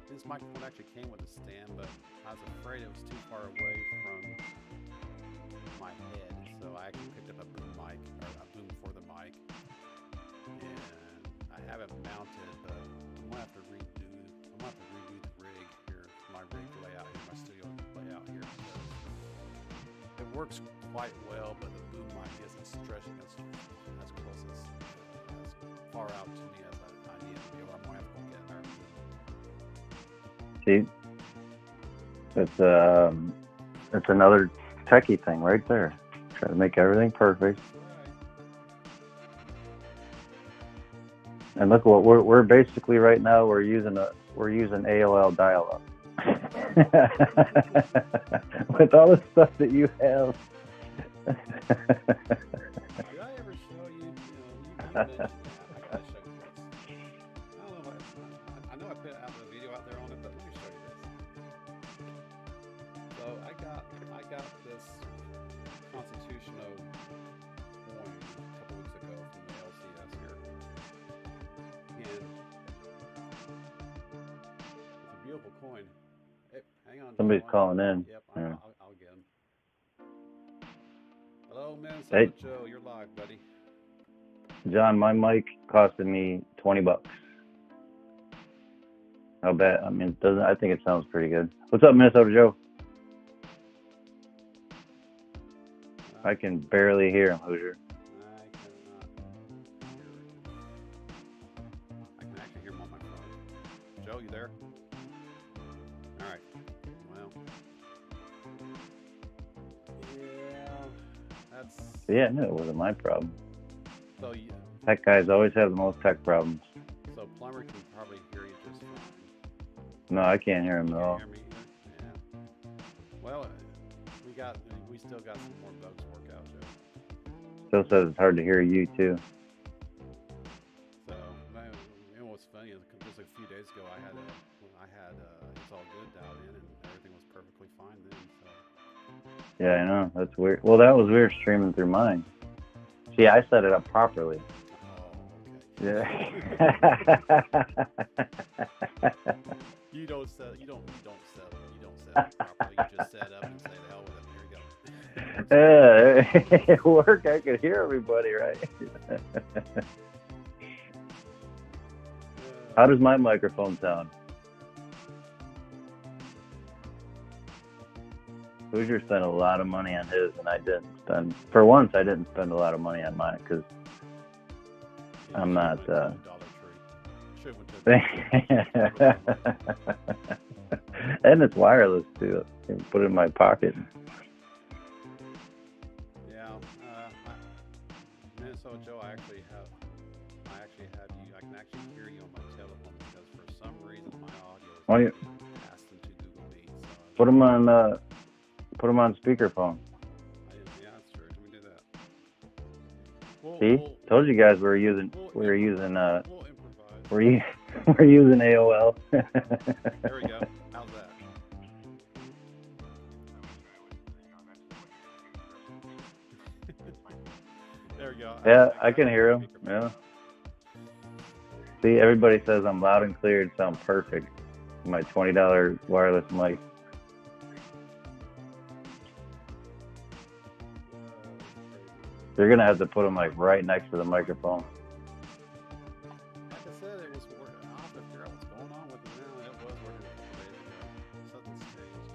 This microphone actually came with a stand, but I was afraid it was too far away from my head, so I actually picked up a boom mic, or a boom for the mic, and I have it mounted, but I'm gonna have to redo the rig here, my rig layout here, my studio layout here, because it works quite well, but the boom mic isn't stretching as close as far out to me as I need to be able. I'm gonna have to go get there. See, it's another techie thing right there. Try to make everything perfect. And look what we're basically right now. We're using AOL dial-up. With all the stuff that you have. Did I ever show you? You mentioned that. I gotta show you this. I don't know. I know I put out a video out there on it, but let me show you this. So I got this constitutional coin a couple weeks ago from the LCS here, and it's a beautiful coin. Hey, hang on. Somebody's calling in. Yep, Yeah. I'll get him. Hello, Minnesota Hey. Joe. You're live, buddy. John, my mic costed me $20. How bad? I mean, doesn't. I think it sounds pretty good. What's up, Minnesota Joe? I can barely hear him, Hoosier. I cannot hear it. I can actually hear him on my phone. Joe, you there? All right. Well. Yeah. That's. Yeah, no, it wasn't my problem. So you. Tech guys always have the most tech problems. So Plumber can probably hear you just fine. No, I can't hear him You at can't all. hear me either? Yeah. Well, we still got some more bugs to work out, Joe. Still says it's hard to hear you too. So, man, you know what's funny is just a few days ago I had it's all good dialed in and everything was perfectly fine then. So. Yeah, I know. That's weird. Well, that was weird streaming through mine. See, I set it up properly. Oh, okay. Yeah. You don't set it properly. You just set up and say the hell with it. Here you go. It worked. I could hear everybody, right? How does my microphone sound? Hoosier spent a lot of money on his, and I didn't spend. For once, I didn't spend a lot of money on mine because I'm not. And it's wireless too. I can put it in my pocket. Yeah, Minnesota Joe, I actually have you. I can actually hear you on my telephone because for some reason my audio is passed into Google Meet. So put them on speakerphone. Yeah, that's true. Let me do that. See, told you guys we're using we'll improvise. we're using AOL. There we go. How's that? There we go. Yeah, I can hear him. Yeah. See, everybody says I'm loud and clear and sound perfect. My $20 wireless mic. You're gonna have to put them like right next to the microphone. Like I said, it was working. I'll have to figure out what's going on with it now. It was working a couple days ago. Something's changed.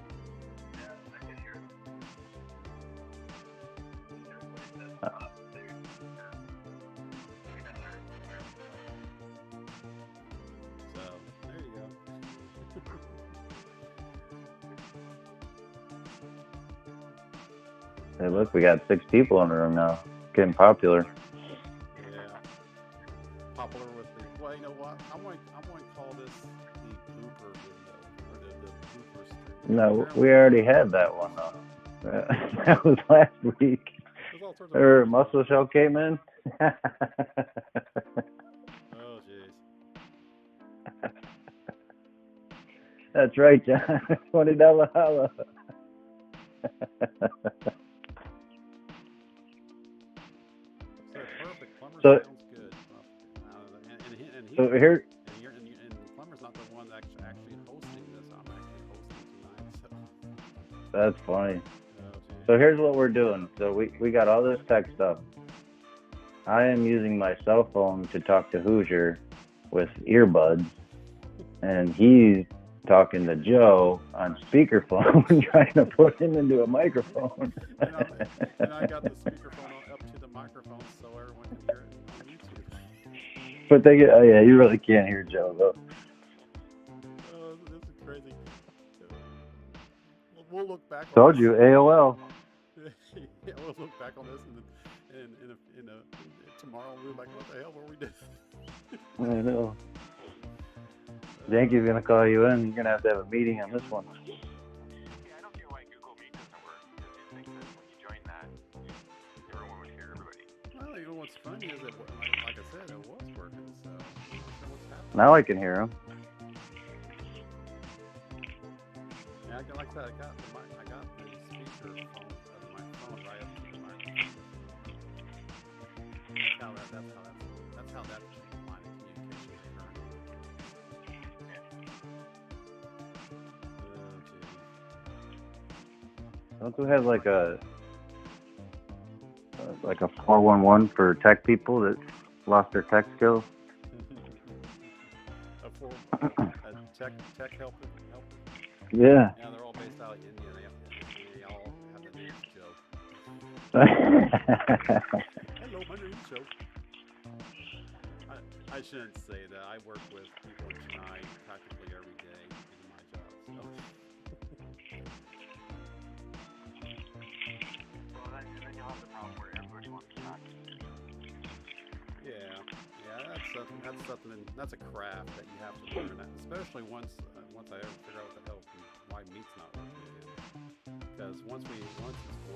Yeah, I can hear it. So, there you go. Hey, look, we got 6 people in the room now. Getting popular. Yeah. Popular with the. Well, you know what? I'm going to call this the blooper video or the blooper stream. No, we already had that one though. That was last week. Or Muscle Shell came in. Oh, jeez. That's right, John. $20 holla. Perfect. Plumber So- sounds good. And So here, and Plumber's not the one that's actually hosting this. I'm actually hosting tonight. So. that's funny. Oh, geez. So here's what we're doing. So we got all this tech stuff. I am using my cell phone to talk to Hoosier with earbuds, and he's talking to Joe on speakerphone, trying to put him into a microphone. and I got the speakerphone up to the microphone so everyone can hear it on YouTube. But they get, oh yeah, you really can't hear Joe though. Oh, this is crazy. We'll look back on Told this. you, AOL. Yeah, we'll look back on this and tomorrow we'll be like, what the hell were we doing? I know. Yankee's gonna call you in. You're gonna have a meeting on this one. Yeah, I don't get why Google Meet doesn't work. Because you'd think that when you join that, everyone would hear everybody. Well, you know what's funny is that, like I said, it was working. So I'm not sure what's happening. Now I can hear him. Yeah, like I said, I got the speaker of my phone right up to the microphone. That's how that line of communication occurred. Don't you have like a 411 for tech people that lost their tech skills? a tech helper. Yeah. Yeah, they're all based out of India. They all have the name Joe. Hello, my name's Joe. I shouldn't say that. I work with people in Chennai practically every day in my job. So. Well, then you'll have the problem where everybody wants to talk. Yeah, that's a craft that you have to learn, especially once I ever figure out what the hell why meat's not working. Because once it's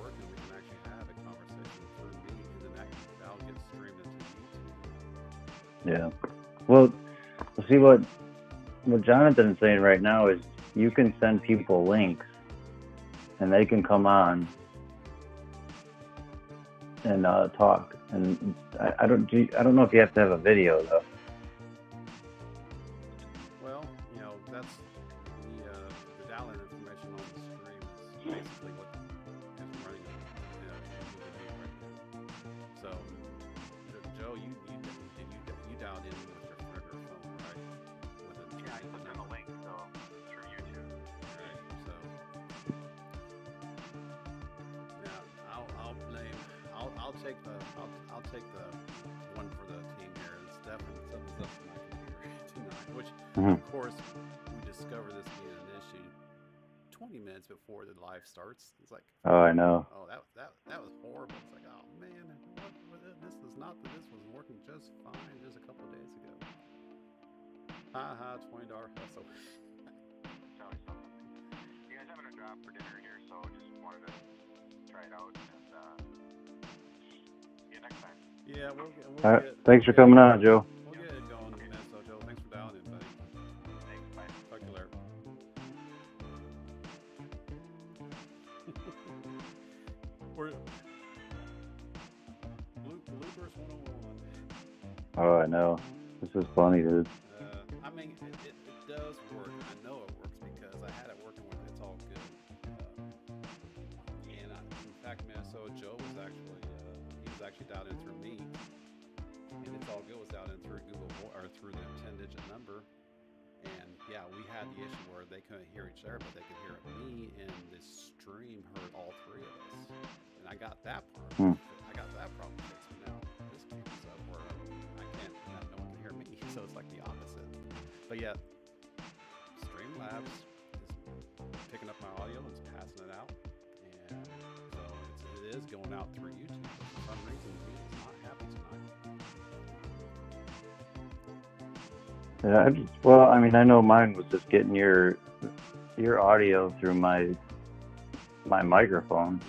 working, we can actually have a conversation through meat, and then that'll get streamed into YouTube. Yeah. Well, see what Jonathan's saying right now is you can send people links, and they can come on and talk. And I don't know if you have to have a video though. Well, you know, that's the dial-in information on the stream is basically what is running right now. So, Joe, you dialed in with your phone, right? Yeah, I put them a link, so through YouTube. Right. So, yeah, I'll take the one for the team here. And Stefan, something's up with my computer tonight, which of course we discover this being an issue 20 minutes before the live starts. It's like, Oh, I know. oh, that was horrible. It's like, oh man, this was working just fine just a couple of days ago. $20 hustle. Tell me something. You guys having a drop for dinner here, so just wanted to try it out and see you next time. Yeah, we'll All right. Thanks for coming on, Joe. We'll get it going, man. So, Joe, thanks for dialing in, buddy. Thanks, bye. Talk to you later. We're Bloopers 101. Oh, I know. This is funny, dude. I mean, it does work. I know it works because I had it working with It's All Good. And in fact, Minnesota Joe was actually dialed in through me, and It's All Good was dialed in through Google or through the 10-digit number. And yeah, we had the issue where they couldn't hear each other, but they could hear me, and the stream heard all three of us. And I got that part. I got that problem fixed. Now this comes up where no one can hear me, so it's like the opposite. But yet, Streamlabs is picking up my audio and it's passing it out, and so it is going out through YouTube. But for some reason, it's not happy tonight. Yeah, well, I mean, I know mine was just getting your audio through my microphone.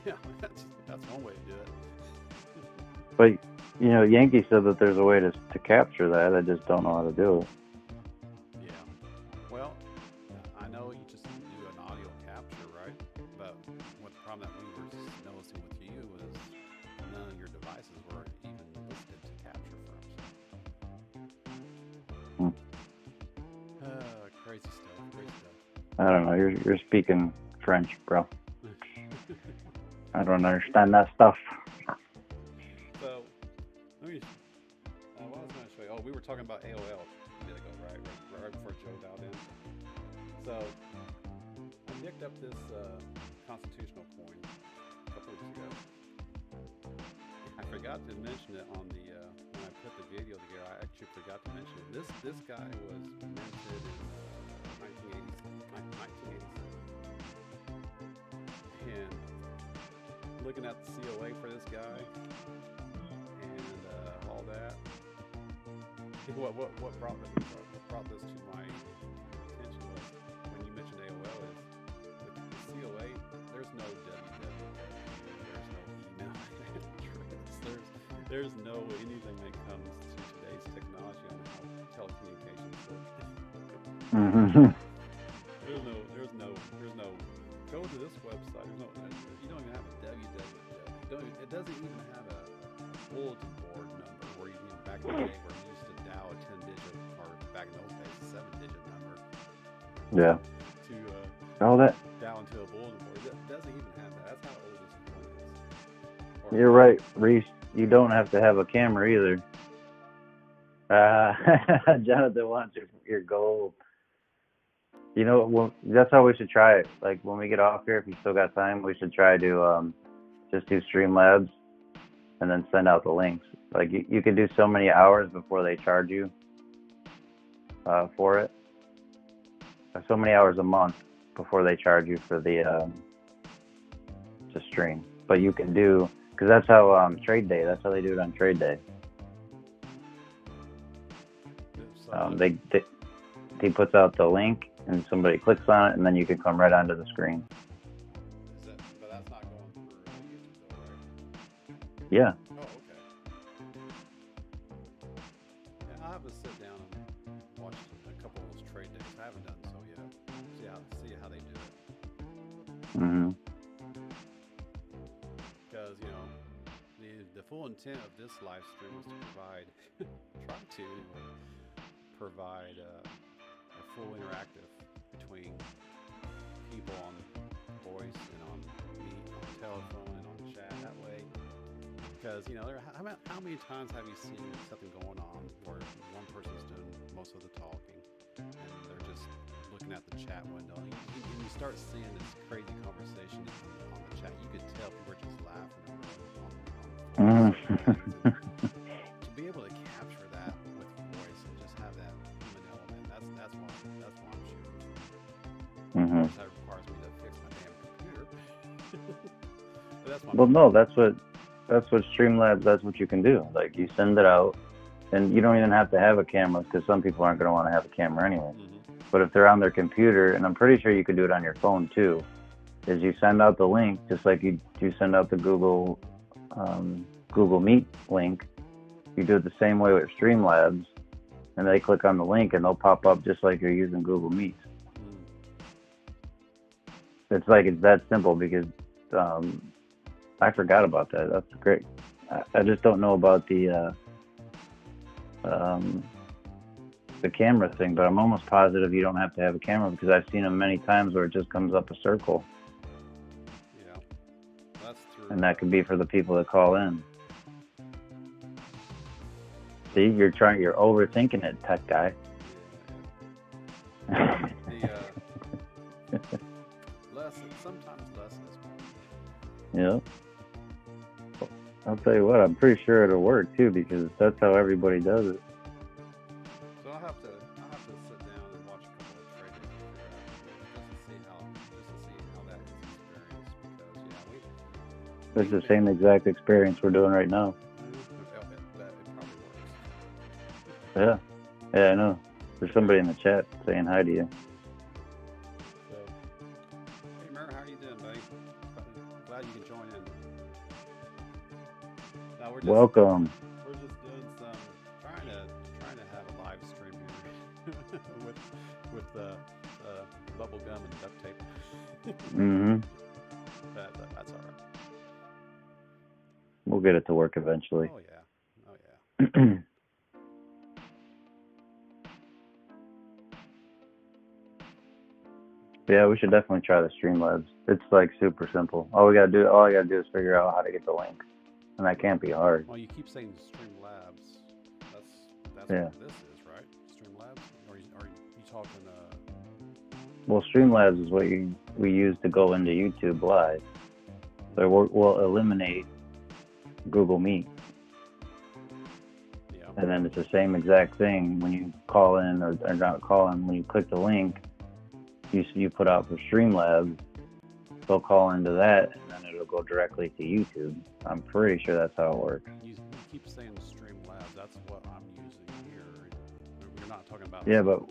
Yeah, that's one way to do it. But you know, Yankee said that there's a way to capture that. I just don't know how to do it. Yeah. Well, I know you just do an audio capture, right? But what the problem that we were noticing with you was none of your devices were even listed to capture from. Crazy stuff. I don't know. You're speaking French, bro. I don't understand that stuff. So, what was I going to show you? Oh, we were talking about AOL a minute ago, right before Joe dialed in. So, I picked up this constitutional coin a couple weeks ago. I forgot to mention it on the when I put the video together. I actually forgot to mention it. This guy was minted in 1987. And looking at the COA for this guy and all that. What brought me? brought this to my attention was when you mentioned AOL is with the COA, there's no www, there's no email address, there's no anything that comes to today's technology on how telecommunications work. There's no go to this website. There's no, you don't even have a www. It doesn't even have a bulletin board number where you can, back in the day where you used to dial a 10-digit, or back in those days, a 7-digit number. Yeah. To All that. dial into a bulletin board. It doesn't even have that. That's how old this phone is. Or You're right, Reese. You don't have to have a camera either. Jonathan wants your gold. You know, well, that's how we should try it. Like when we get off here, if you still got time, we should try to just do Streamlabs and then send out the links. Like you could do so many hours before they charge you for it. So many hours a month before they charge you for the to stream. But you can do, because that's how Trade Day. That's how they do it on Trade Day. He puts out the link and somebody clicks on it, and then you can come right onto the screen. but that's not going through YouTube though, right? Yeah. Oh, okay. Yeah, I'll have to sit down and watch a couple of those trade days. I haven't done so yet. See how they do it. Mm-hmm. Because, you know, the full intent of this live stream was to provide a full interactive between people on voice and on meet, on telephone and on chat that way. Because, you know, how many times have you seen something going on where one person's doing most of the talking and they're just looking at the chat window, and you start seeing this crazy conversation on the chat. You could tell people are just laughing on to be able to capture that with voice and just have that human element, that's why I'm shooting. Mm-hmm. That requires me to fix my damn computer. But that's Well, no, that's what Streamlabs, that's what you can do. Like you send it out, and you don't even have to have a camera, because some people aren't going to want to have a camera anyway. Mm-hmm. But if they're on their computer, and I'm pretty sure you could do it on your phone too, is you send out the link just like you send out the Google Meet link. You do it the same way with Streamlabs, and they click on the link and they'll pop up just like you're using Google Meet. It's that simple, because I forgot about that. That's great. I just don't know about the camera thing, but I'm almost positive you don't have to have a camera, because I've seen them many times where it just comes up a circle. Yeah, that's true. And that could be for the people that call in. See, you're overthinking it, tech guy. Sometimes less is Yeah. more. I'll tell you what, I'm pretty sure it'll work too, because that's how everybody does it. So I'll have to sit down and watch a couple of trade days just to see how that is experienced, because It's the same exact experience we're doing right now. it probably works. Yeah. Yeah, I know. There's somebody in the chat saying hi to you. So, hey Mer, how are you doing, buddy? Glad you can join in. Now Welcome. We're just doing some trying to have a live stream here with bubble gum and duct tape. Mm-hmm. That's all right. We'll get it to work eventually. Oh yeah. Yeah, we should definitely try the Streamlabs. It's like super simple. All I gotta do is figure out how to get the link, and that can't be hard. Well, you keep saying Streamlabs. That's Yeah. what this is, right? Streamlabs, or are you talking? Well, Streamlabs is what we use to go into YouTube Live. So we'll eliminate Google Meet. Yeah. And then it's the same exact thing when you call in, or not call in, when you click the link you put out for Streamlabs, they'll call into that, and then it'll go directly to YouTube. I'm pretty sure that's how it works. You keep saying Streamlabs. That's what I'm using here. We're not talking about. Yeah, but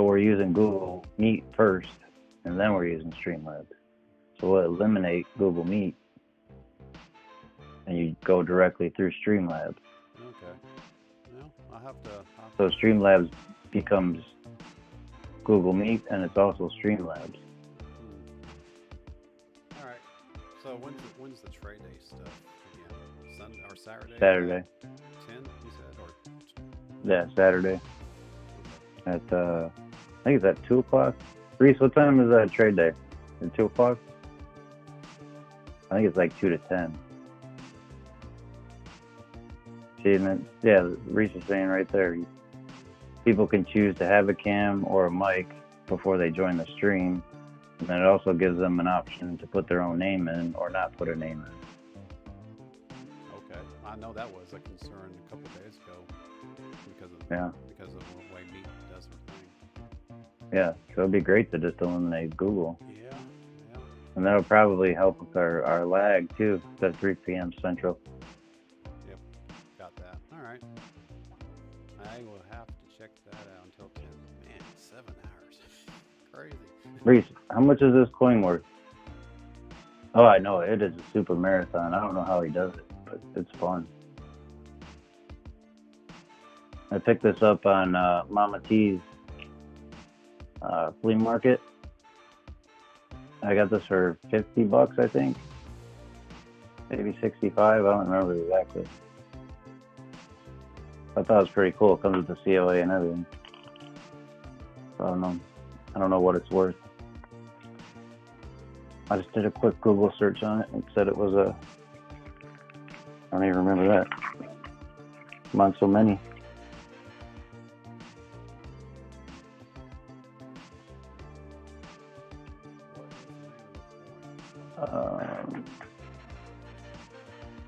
we're using Google Meet first, and then we're using Streamlabs. So we'll eliminate Google Meet, and you go directly through Streamlabs. Okay. Well, I have to. So Streamlabs becomes Google Meet, and it's also Streamlabs. All right. So when's the trade day stuff again? Sunday or Saturday? Saturday. 10, you said, or? Yeah, Saturday. At I think it's at 2 o'clock. Reese, what time is that trade day? At 2 o'clock? I think it's like 2 to 10. See, and then, yeah, Reese is saying right there, people can choose to have a cam or a mic before they join the stream. And then it also gives them an option to put their own name in or not put a name in. Okay. I know that was a concern a couple of days ago because of the way Meet does their thing. Yeah, so it'd be great to just eliminate Google. Yeah. And that'll probably help with our lag too. It's at 3 p.m. Central. Yep. Got that. All right. I will have to check that out until 10. Man, 7 hours. Crazy. Reese, how much is this coin worth? Oh, I know it is a super marathon. I don't know how he does it, but it's fun. I picked this up on Mama T's flea market. I got this for $50, I think. Maybe 65. I don't remember exactly. I thought it was pretty cool. It comes with the COA and everything. So I don't know what it's worth. I just did a quick Google search on it and said it was I don't even remember that. I'm on so many.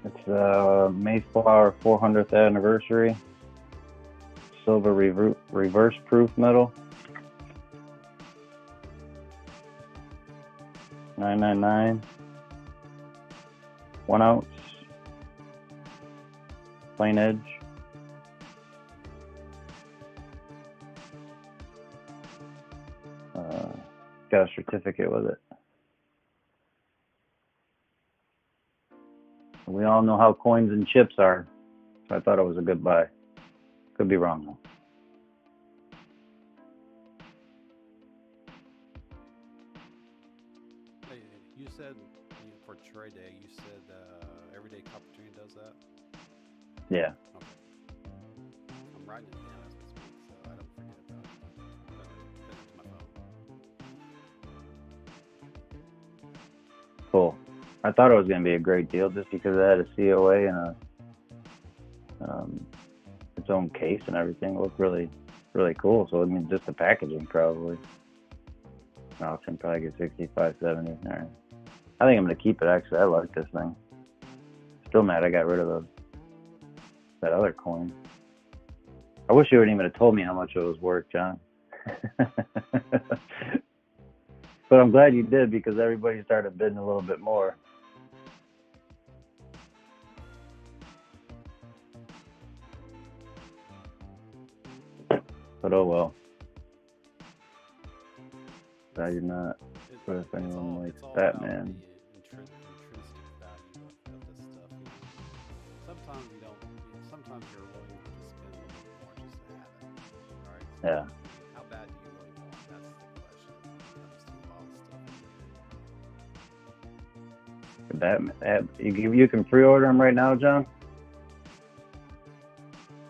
It's Mayflower 400th anniversary. Silver reverse proof metal. $9.99. 1 ounce. Plain edge. Got a certificate with it. We all know how coins and chips are, so I thought it was a good buy. Could be wrong though. Hey, you said for trade day, you said Everyday Opportunity does that? Yeah. Okay. I'm writing it down as we speak, so I don't forget about it. Send it to my phone. Cool. I thought it was going to be a great deal just because it had a COA and its own case and everything. It looked really, really cool. So, I mean, just the packaging probably. An auction probably get 65, 70. All right. I think I'm going to keep it, actually. I like this thing. Still mad I got rid of that other coin. I wish you wouldn't even have told me how much it was worth, John. But I'm glad you did because everybody started bidding a little bit more. But oh well. I did not. But if anyone likes Batman. Intrinsic value of this stuff. Sometimes you don't. Sometimes you're willing to spend a little bit more just to have it. Right? So Yeah. how bad do you really want? That's the question when it comes to a lot of stuff. Batman. You can pre-order them right now, John.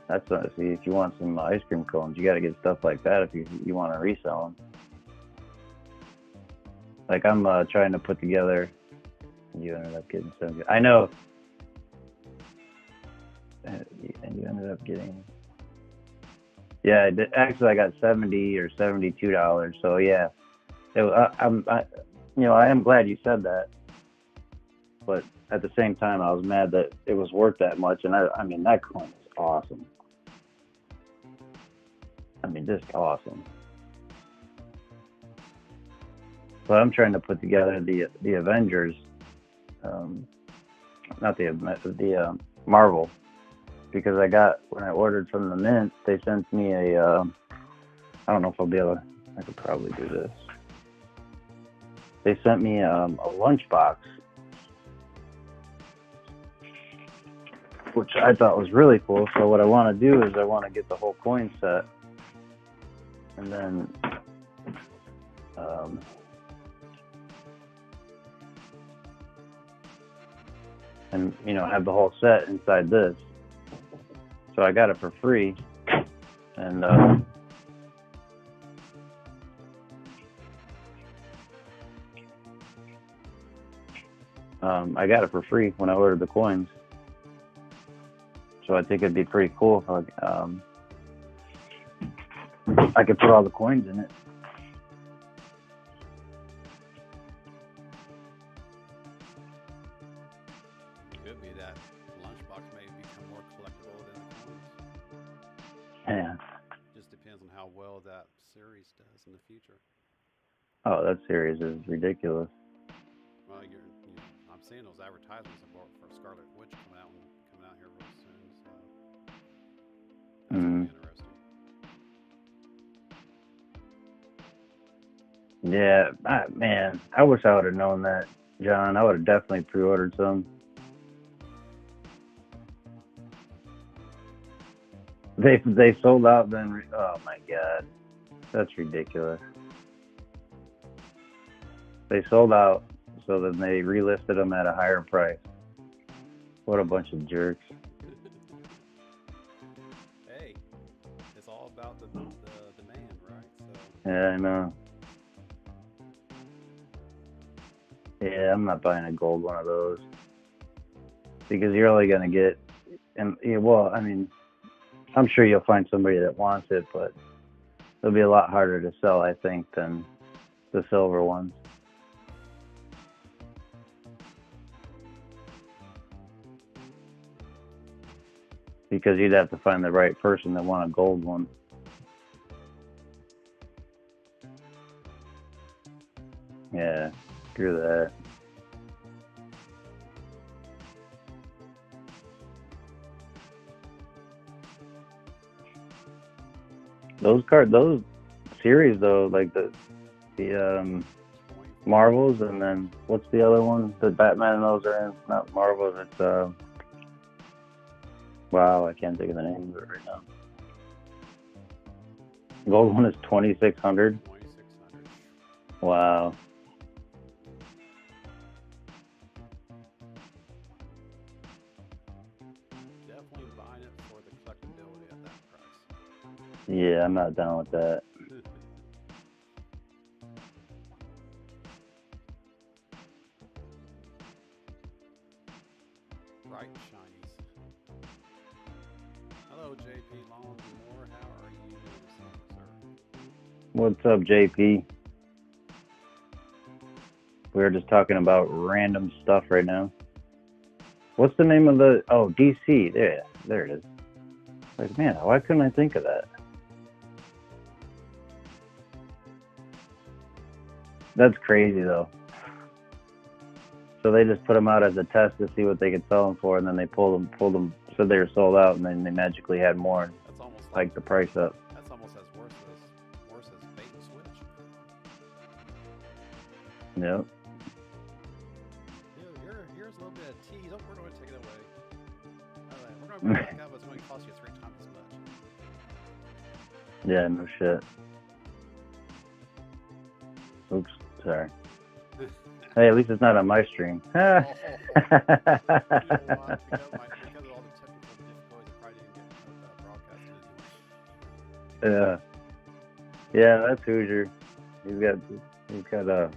That's see if you want some ice cream cones, you got to get stuff like that if you want to resell them. Like I'm trying to put together. You ended up getting some. I know. And you ended up getting. Yeah, I did. Actually, I got $70 or $72. So yeah, I am glad you said that. But at the same time, I was mad that it was worth that much. And I mean, that coin is awesome. I mean, just awesome. But I'm trying to put together the Avengers, not the Marvel because when I ordered from the Mint, they sent me a, I don't know if I'll be able to, I could probably do this. They sent me a lunchbox, which I thought was really cool. So what I want to do is I want to get the whole coin set, and then and have the whole set inside this. So I got it for free, and I got it for free when I ordered the coins. So I think it'd be pretty cool if I could put all the coins in it. Could be that lunchbox may become more collectible than the coins. Yeah. Just depends on how well that series does in the future. Oh, that series is ridiculous. Well, I'm seeing those advertisements for Scarlet Witch coming out here real soon. So that's gonna be interesting. Yeah, man, I wish I would have known that, John. I would have definitely pre-ordered some. They sold out then. Oh my God, that's ridiculous. They sold out, so then they relisted them at a higher price. What a bunch of jerks. Hey, it's all about the demand, right? So. Yeah, I know. Yeah, I'm not buying a gold one of those because you're only gonna get, and well, I mean, I'm sure you'll find somebody that wants it, but it'll be a lot harder to sell, I think, than the silver ones. Because you'd have to find the right person that want a gold one. Yeah, screw that. Those series though, like the Marvels, and then what's the other one? The Batman and those are in, not Marvels. It's wow, I can't think of the name of it right now. The gold one is 2,600. 2,600. Wow. Definitely buying it for the collectability at that price. Yeah, I'm not down with that. Bright shinies. Hello, JP Long Moore. How are you doing, sir? What's up, JP? We were just talking about random stuff right now. What's the name of the... Oh, DC. There it is. Like, man, why couldn't I think of that? That's crazy, though. So they just put them out as a test to see what they could sell them for, and then they pulled them, said they were sold out, and then they magically had more and That's almost hiked the price up. That's almost as worse as bait and switch. Yep. Here's a little bit of tease. Oh, we're going to take it away. All right, we're going to bring it back up. It's going to cost you 3 times as much. Yeah, no shit. Oops, sorry. Hey, at least it's not on my stream. You know what? Because of all the technical difficulties, it probably didn't get broadcasted anyway. Yeah, that's Hoosier. He's got a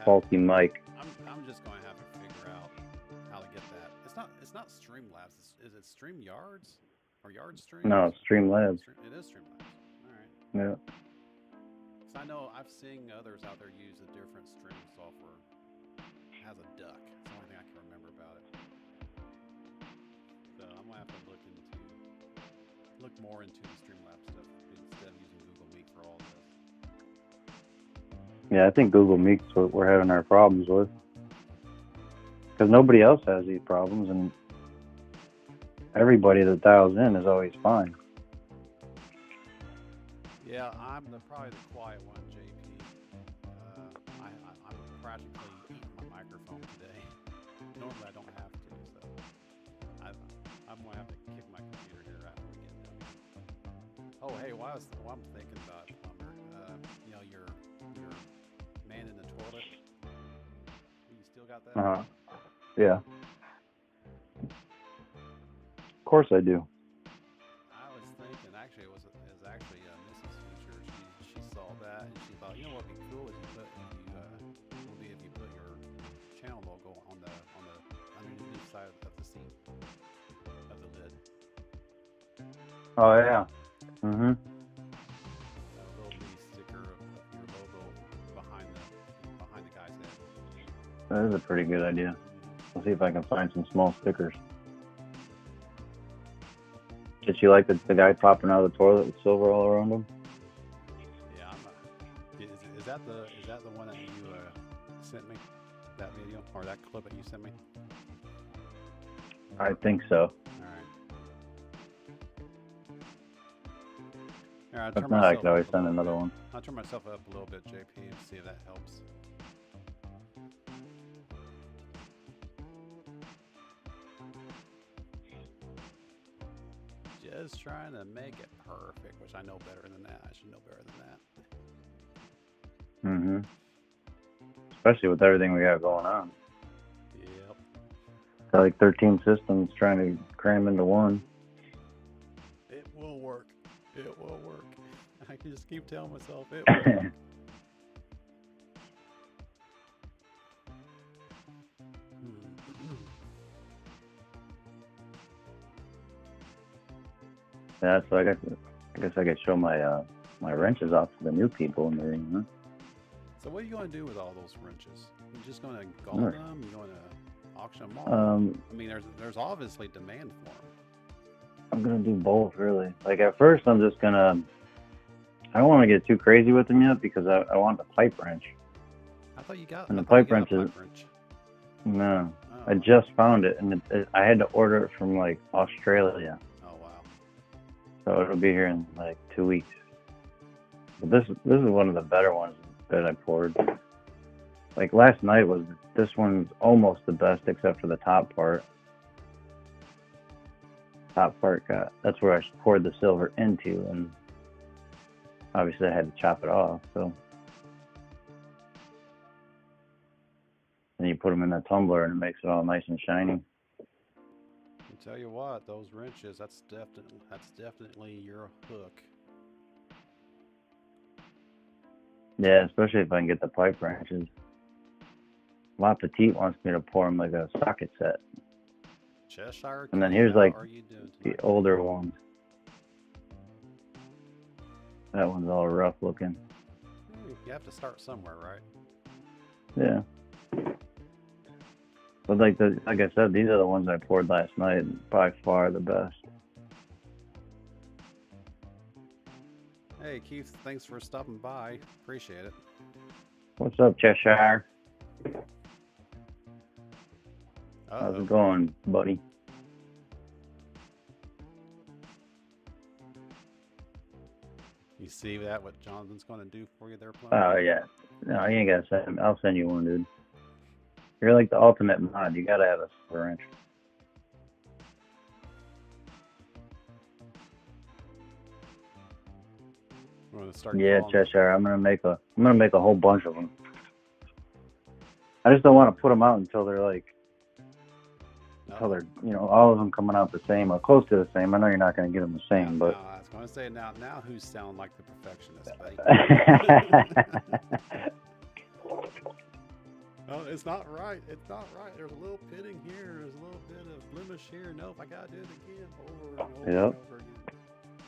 faulty mic. I'm just going to have to figure out how to get that. It's not Streamlabs. Is it StreamYards or YardStream? No, it's Streamlabs. It is Streamlabs. All right. Yeah. I know I've seen others out there use a different streaming software. It has a duck. It's the only thing I can remember about it. So I'm gonna have to look more into the Streamlabs stuff instead of using Google Meet for all this. Yeah, I think Google Meet's what we're having our problems with. Because nobody else has these problems, and everybody that dials in is always fine. Yeah, I'm probably the quiet one, JP. I'm practically eating my microphone today. Normally I don't have to, so I'm gonna have to kick my computer here after we get done. Oh, hey, while I'm thinking about Plumber, you know, your man in the toilet. You still got that? Yeah. Of course I do. I was thinking, actually, it was actually Mrs. Hoosier. She saw that and she thought, you know what'd be cool is if you put your channel logo on the underneath side of the seat of the lid. Oh yeah. Mhm. That little mini sticker of your logo behind the guy's head. That is a pretty good idea. I'll see if I can find some small stickers. Did you like the guy popping out of the toilet with silver all around him? Yeah, is that the one that you sent me? That video or that clip that you sent me? I think so. All right. If not, I could always send another one. I'll turn myself up a little bit, JP, and see if that helps. Just trying to make it perfect, which I know better than that. I should know better than that. Mhm. Especially with everything we got going on. Yep. Got like 13 systems trying to cram into one. It will work. It will work. I can just keep telling myself it will work. Yeah, so I guess I could show my my wrenches off to the new people in the ring, huh? So what are you going to do with all those wrenches? You're just going to gall Sure. them? You're going to auction them off? I mean, there's obviously demand for them. I'm gonna do both, really. Like at first, I'm just gonna. I don't want to get too crazy with them yet because I want the pipe wrench. I thought you got. And I the thought you pipe got wrench a is. pipe wrench. No, Oh. I just found it, and I had to order it from like Australia, Oh wow. so it'll be here in like 2 weeks. But this is one of the better ones that I poured. Like last night this one's almost the best except for the top part. Top part that's where I poured the silver into, and obviously I had to chop it off. So then you put them in the tumbler, and it makes it all nice and shiny. I'll tell you what, those wrenches, that's definitely your hook. Yeah, especially if I can get the pipe wrenches. La Petite wants me to pour them like a socket set. Cheshire. And then here's like are you doing the tonight? older ones. That one's all rough looking. You have to start somewhere, right? Yeah. But like I said, these are the ones I poured last night, and by far the best. Hey Keith, thanks for stopping by. Appreciate it. What's up, Cheshire? Uh-oh. How's it going, buddy? You see that? What Jonathan's going to do for you there, Plumber? Oh yeah. No, you ain't gotta send. I'll send you one, dude. You're like the ultimate mod. You gotta have a silver wrench. We're going to start. Yeah, calling. Cheshire. I'm gonna make a whole bunch of them. I just don't want to put them out until they're like, until they're, all of them coming out the same or close to the same. I know you're not gonna get them the same, but. I was going to say now who's sounding like the perfectionist, buddy? Oh, it's not right. It's not right. There's a little pitting here. There's a little bit of blemish here. Nope, I gotta do it again, over and over and over again.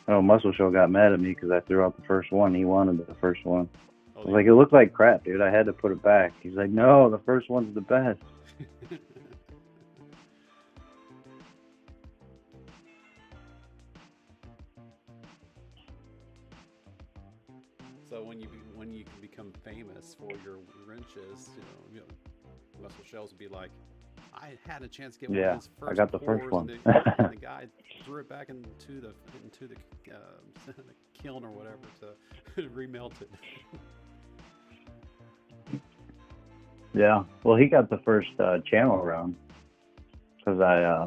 Oh, Muscle Show got mad at me because I threw out the first one. He wanted the first one. Oh, I was like, it looked like crap, dude. I had to put it back. He's like, no, the first one's the best. So when you can become famous for your wrenches, Muscle Shells will be like, I had a chance to get one Yeah, of his I first got the pours, first one. and the guy threw it back into the the kiln or whatever to remelt it. Yeah. Well, he got the first channel round because I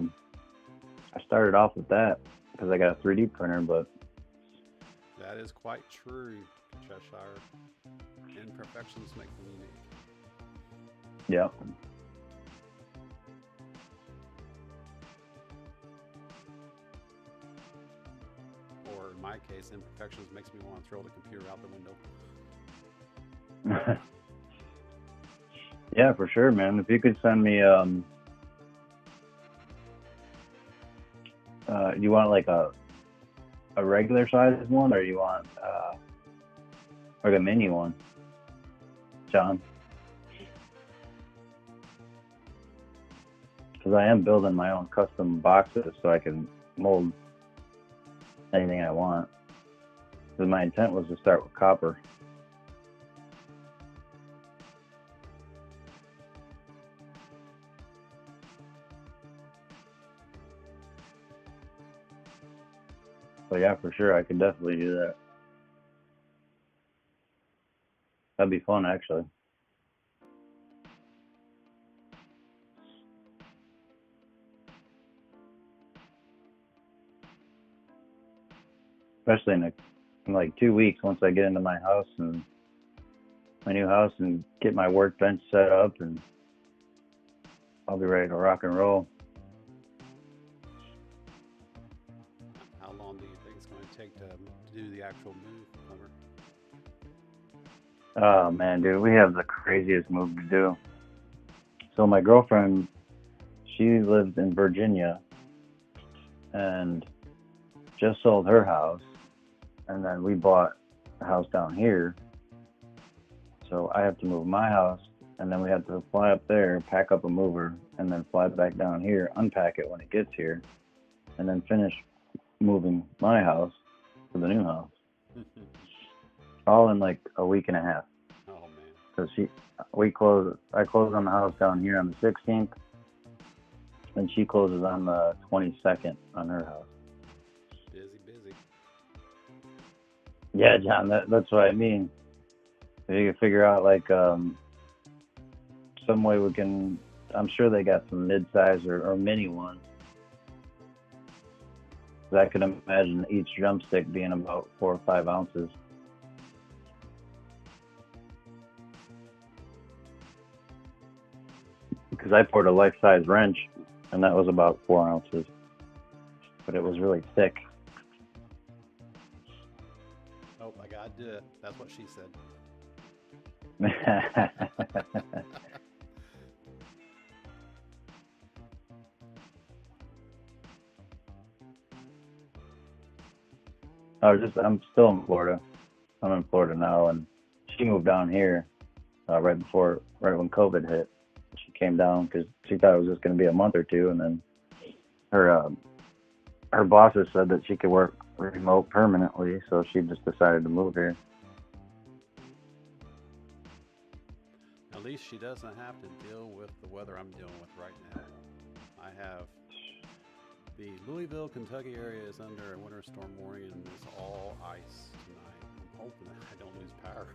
started off with that because I got a 3D printer, but That is quite true, Cheshire. Imperfections make them unique. yeah. Or in my case, imperfections makes me want to throw the computer out the window. Yeah, for sure, man. If you could send me, you want like a regular size one, or you want like a mini one, John? Because I am building my own custom boxes so I can mold anything I want. Because my intent was to start with copper. So yeah, for sure, I could definitely do that. That'd be fun, actually. Especially in like 2 weeks, once I get into my house and my new house and get my workbench set up, and I'll be ready to rock and roll. How long do you think it's going to take to do the actual move, Plumber? Oh man, dude, we have the craziest move to do. So my girlfriend, she lives in Virginia and just sold her house, and then we bought a house down here. So I have to move my house, and then we have to fly up there, pack up a mover, and then fly back down here, unpack it when it gets here, and then finish moving my house to the new house. All in like a week and a half. Oh man. Because I close on the house down here on the 16th, and she closes on the 22nd on her house. Busy. Yeah, John, that's what I mean. If you can figure out like some way we can, I'm sure they got some mid-size or mini ones. I could imagine each drumstick being about 4 or 5 ounces. Because I poured a life-size wrench, and that was about 4 ounces. But it was really thick. Oh, I gotta do it. That's what she said. I'm still in Florida. I'm in Florida now, and she moved down here right when COVID hit. She came down because she thought it was just going to be a month or two, and then her bosses said that she could work remote permanently, so she just decided to move here. At least she doesn't have to deal with the weather I'm dealing with right now. I have the Louisville, Kentucky area is under a winter storm warning, and it's all ice tonight. I'm hoping that I don't lose power.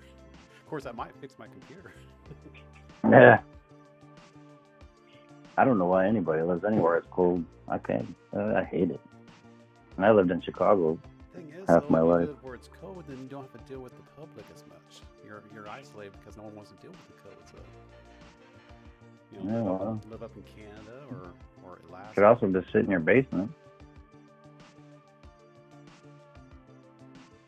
Of course, that might fix my computer. Yeah. I don't know why anybody lives anywhere it's cold. I can't. I hate it. And I lived in Chicago Thing is, half though, my if you life. live where it's cold, then you don't have to deal with the public as much. You're isolated because no one wants to deal with the cold. So, live up in Canada or Alaska. You could also just sit in your basement.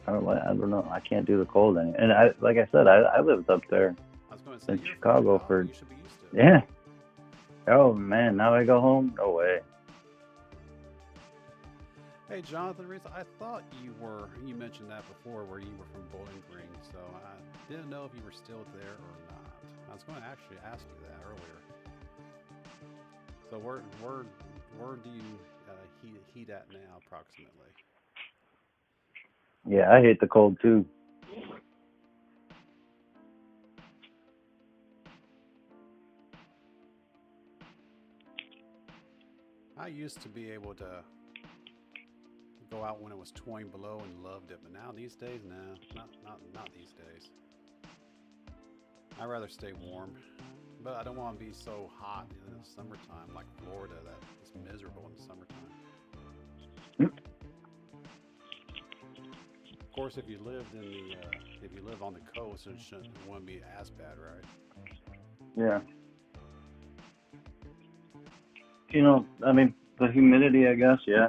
I don't know. I can't do the cold anymore. And like I said, I lived up there I was going to say, in you're Chicago for you should be used to it. yeah. Oh man, now I go home? No way. Hey, Jonathan Reese, I thought you mentioned that before, where you were from Bowling Green, so I didn't know if you were still there or not. I was going to actually ask you that earlier. So where do you heat at now, approximately? Yeah, I hate the cold too. I used to be able to go out when it was 20 below and loved it, but now these days, nah, not these days. I'd rather stay warm, but I don't want to be so hot in the summertime like Florida that it's miserable in the summertime. Of course, if you lived in the if you live on the coast, it wouldn't be as bad, right? Yeah. You know, I mean, the humidity, I guess, yeah.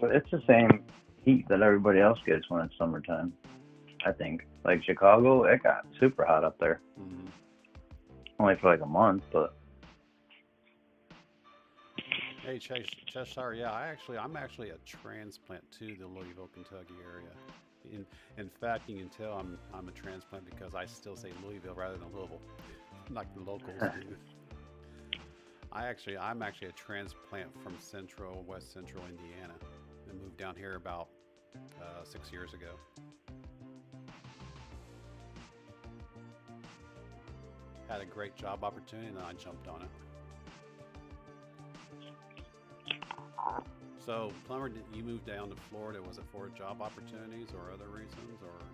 But it's the same heat that everybody else gets when it's summertime, I think. Like Chicago, it got super hot up there. Mm-hmm. Only for like a month, but. Hey, Cheshire, yeah, I'm actually a transplant to the Louisville, Kentucky area. In fact, you can tell I'm a transplant because I still say Louisville rather than Louisville, like the locals do. I'm actually a transplant from West Central Indiana, and moved down here about 6 years ago. Had a great job opportunity, and then I jumped on it. So, Plumber, did you move down to Florida? Was it for job opportunities or other reasons, or?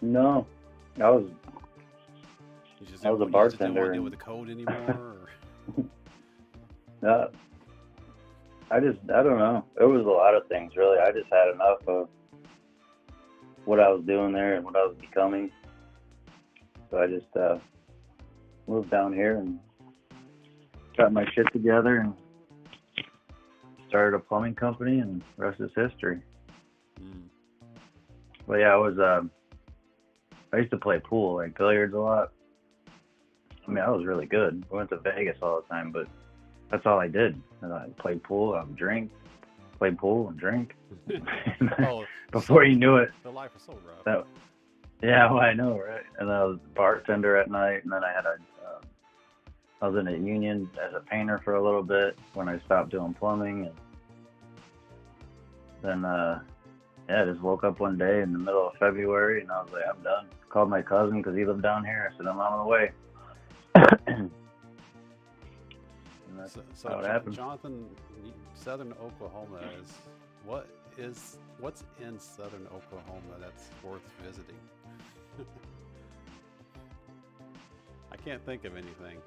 No, I was You just a didn't want bartender. to deal with the cold anymore? I don't know. It was a lot of things, really. I just had enough of what I was doing there and what I was becoming. So I just moved down here and got my shit together and started a plumbing company, and the rest is history. Mm. But yeah, I used to play pool, like billiards a lot. I mean, I was really good. I went to Vegas all the time, but that's all I did. And I played pool, I would drink, play pool and drink. Before you knew it. The life was so rough. Yeah, well, I know, right? And I was a bartender at night, and then I was in a union as a painter for a little bit when I stopped doing plumbing, and then I just woke up one day in the middle of February, and I was like, I'm done. Called my cousin because he lived down here. I said, I'm on the way. And that's how it happened. Jonathan, Southern Oklahoma what's in Southern Oklahoma that's worth visiting? I can't think of anything.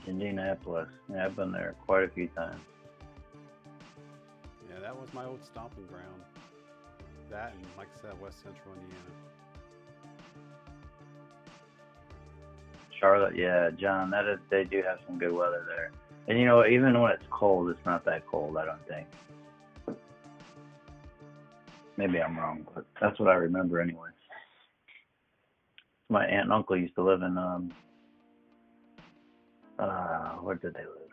Indianapolis. Yeah, I've been there quite a few times. Yeah, that was my old stomping ground. That and, like I said, West Central Indiana. Charlotte, yeah, John, they do have some good weather there. And you know, even when it's cold, it's not that cold, I don't think. Maybe I'm wrong, but that's what I remember anyway. My aunt and uncle used to live in where did they live?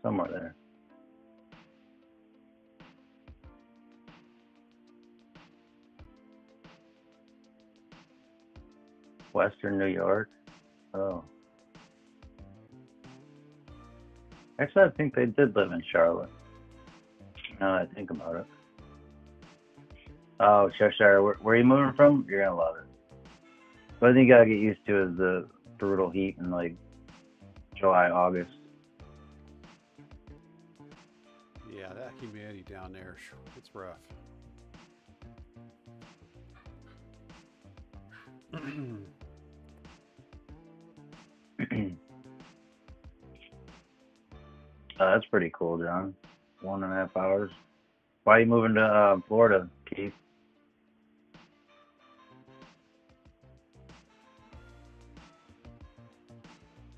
Somewhere there. Western New York. Oh. Actually, I think they did live in Charlotte. Now that I think about it. Oh, Cheshire. Where are you moving from? You're gonna love it. What I think you gotta get used to is the brutal heat in like July, August. Yeah, that humidity down there, it's rough. That's pretty cool, John. 1.5 hours. Why are you moving to Florida, Keith?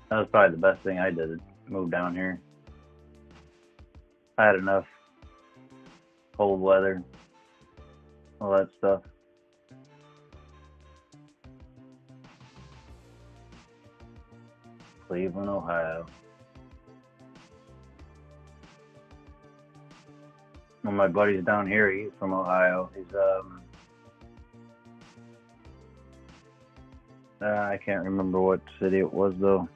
That was probably the best thing I did, move down here. I had enough cold weather, all that stuff. Cleveland, Ohio. One of my buddies down here, he's from Ohio. He's I can't remember what city it was though.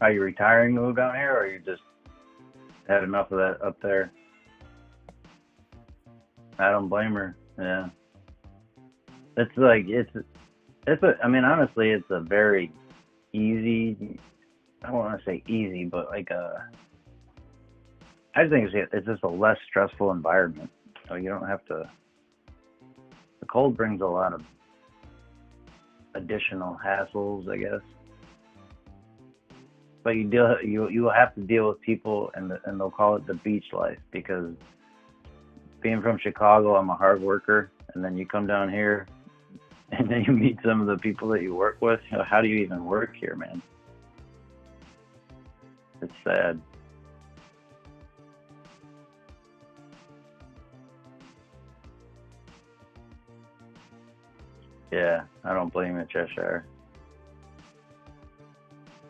Are you retiring to move down here, or you just had enough of that up there? I don't blame her. Yeah. It's like, I mean, honestly, it's a very easy, I don't want to say easy, but like I think it's just a less stressful environment. So you don't have to, the cold brings a lot of additional hassles, I guess. But you will have to deal with people, and they'll call it the beach life, because being from Chicago, I'm a hard worker, and then you come down here, and then you meet some of the people that you work with. You know, how do you even work here, man? It's sad. Yeah, I don't blame you, Cheshire.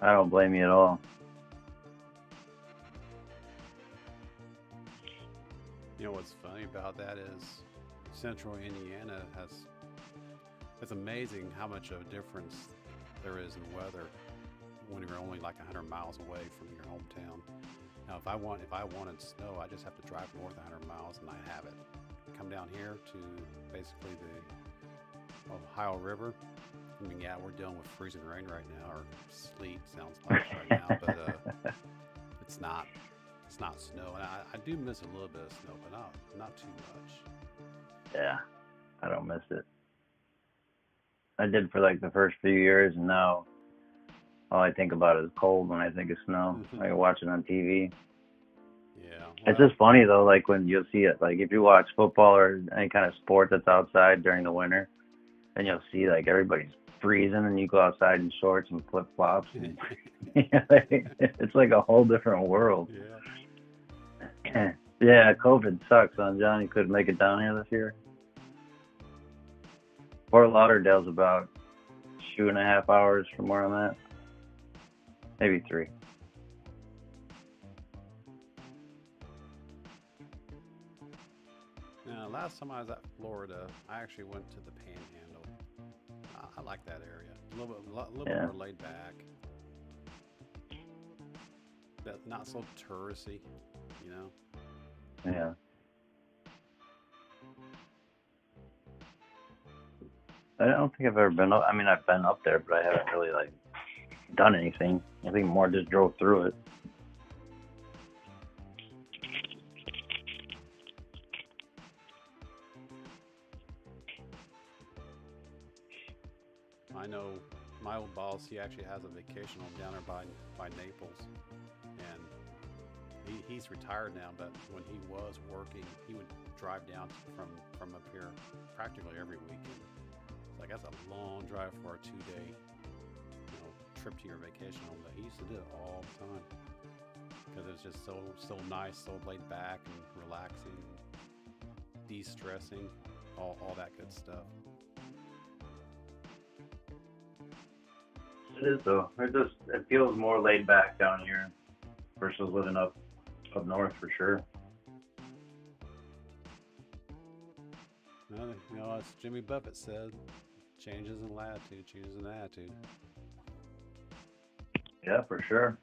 I don't blame you at all. You know what's funny about that is central Indiana has, it's amazing how much of a difference there is in weather when you're only like 100 miles away from your hometown. Now, if I wanted snow, I just have to drive north 100 miles and I have it. Come down here to basically the Ohio River. I mean, yeah, we're dealing with freezing rain right now, or sleet sounds like right now, but it's not snow, and I do miss a little bit of snow, but not too much. Yeah, I don't miss it. I did for like the first few years, and now all I think about is cold when I think of snow. I watch it on TV. Yeah. Well, It's just funny though, like when you'll see it, like if you watch football or any kind of sport that's outside during the winter, and you'll see like everybody's freezing, and you go outside in shorts and flip flops. And it's like a whole different world. Yeah. Yeah, COVID sucks, huh, John? You couldn't make it down here this year. Fort Lauderdale's about 2.5 hours from where I'm at. Maybe 3. Now, last time I was at Florida, I actually went to the Panhandle. I like that area. A little bit more laid back. But not so touristy, you know? Yeah. I don't think I've ever been up. I mean, I've been up there, but I haven't really like done anything. I think more just drove through it. I know my old boss, he actually has a vacation home down there by Naples, and he's retired now, but when he was working, he would drive down from up here practically every weekend. It's like, that's a long drive for a 2-day trip to your vacation home, but he used to do it all the time because it's just so nice, so laid back and relaxing, de-stressing, all that good stuff. It is though. It feels more laid back down here versus living up north for sure. Well, as Jimmy Buffett said, changes in latitude, changes in attitude. Yeah, for sure.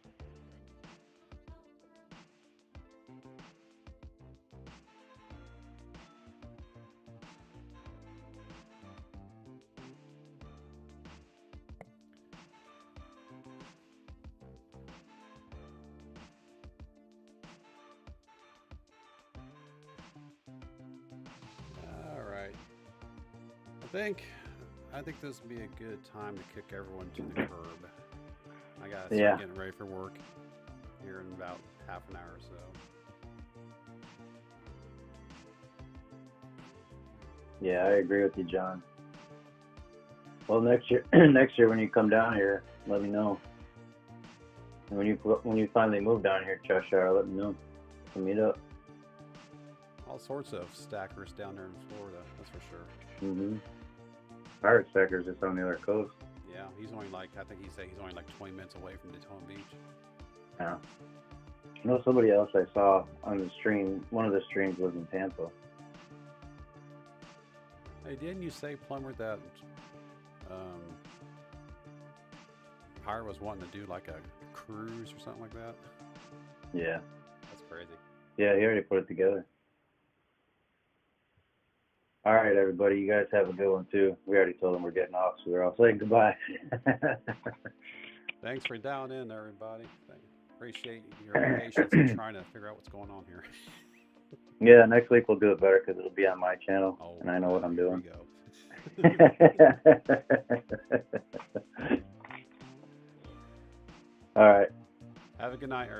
I think this would be a good time to kick everyone to the curb. I gotta start getting ready for work here in about half an hour or so. Yeah, I agree with you, John. Well, next year when you come down here, let me know. And when you finally move down here, Cheshire, let me know. We'll meet up. All sorts of stackers down there in Florida, that's for sure. Mm-hmm. Pirate Stackers is on the other coast. Yeah, he's only like, I think he said he's only like 20 minutes away from Daytona Beach. Yeah. You know, somebody else I saw on the stream, one of the streams was in Tampa. Hey, didn't you say, Plumber, that Pirate was wanting to do like a cruise or something like that. Yeah. That's crazy. Yeah, he already put it together. All right, everybody. You guys have a good one, too. We already told them we're getting off, so we're all saying goodbye. Thanks for dialing in, everybody. Appreciate your patience in trying to figure out what's going on here. Yeah, next week we'll do it better because it'll be on my channel, Oh, and I know what I'm here doing. we go. All right. Have a good night, everybody.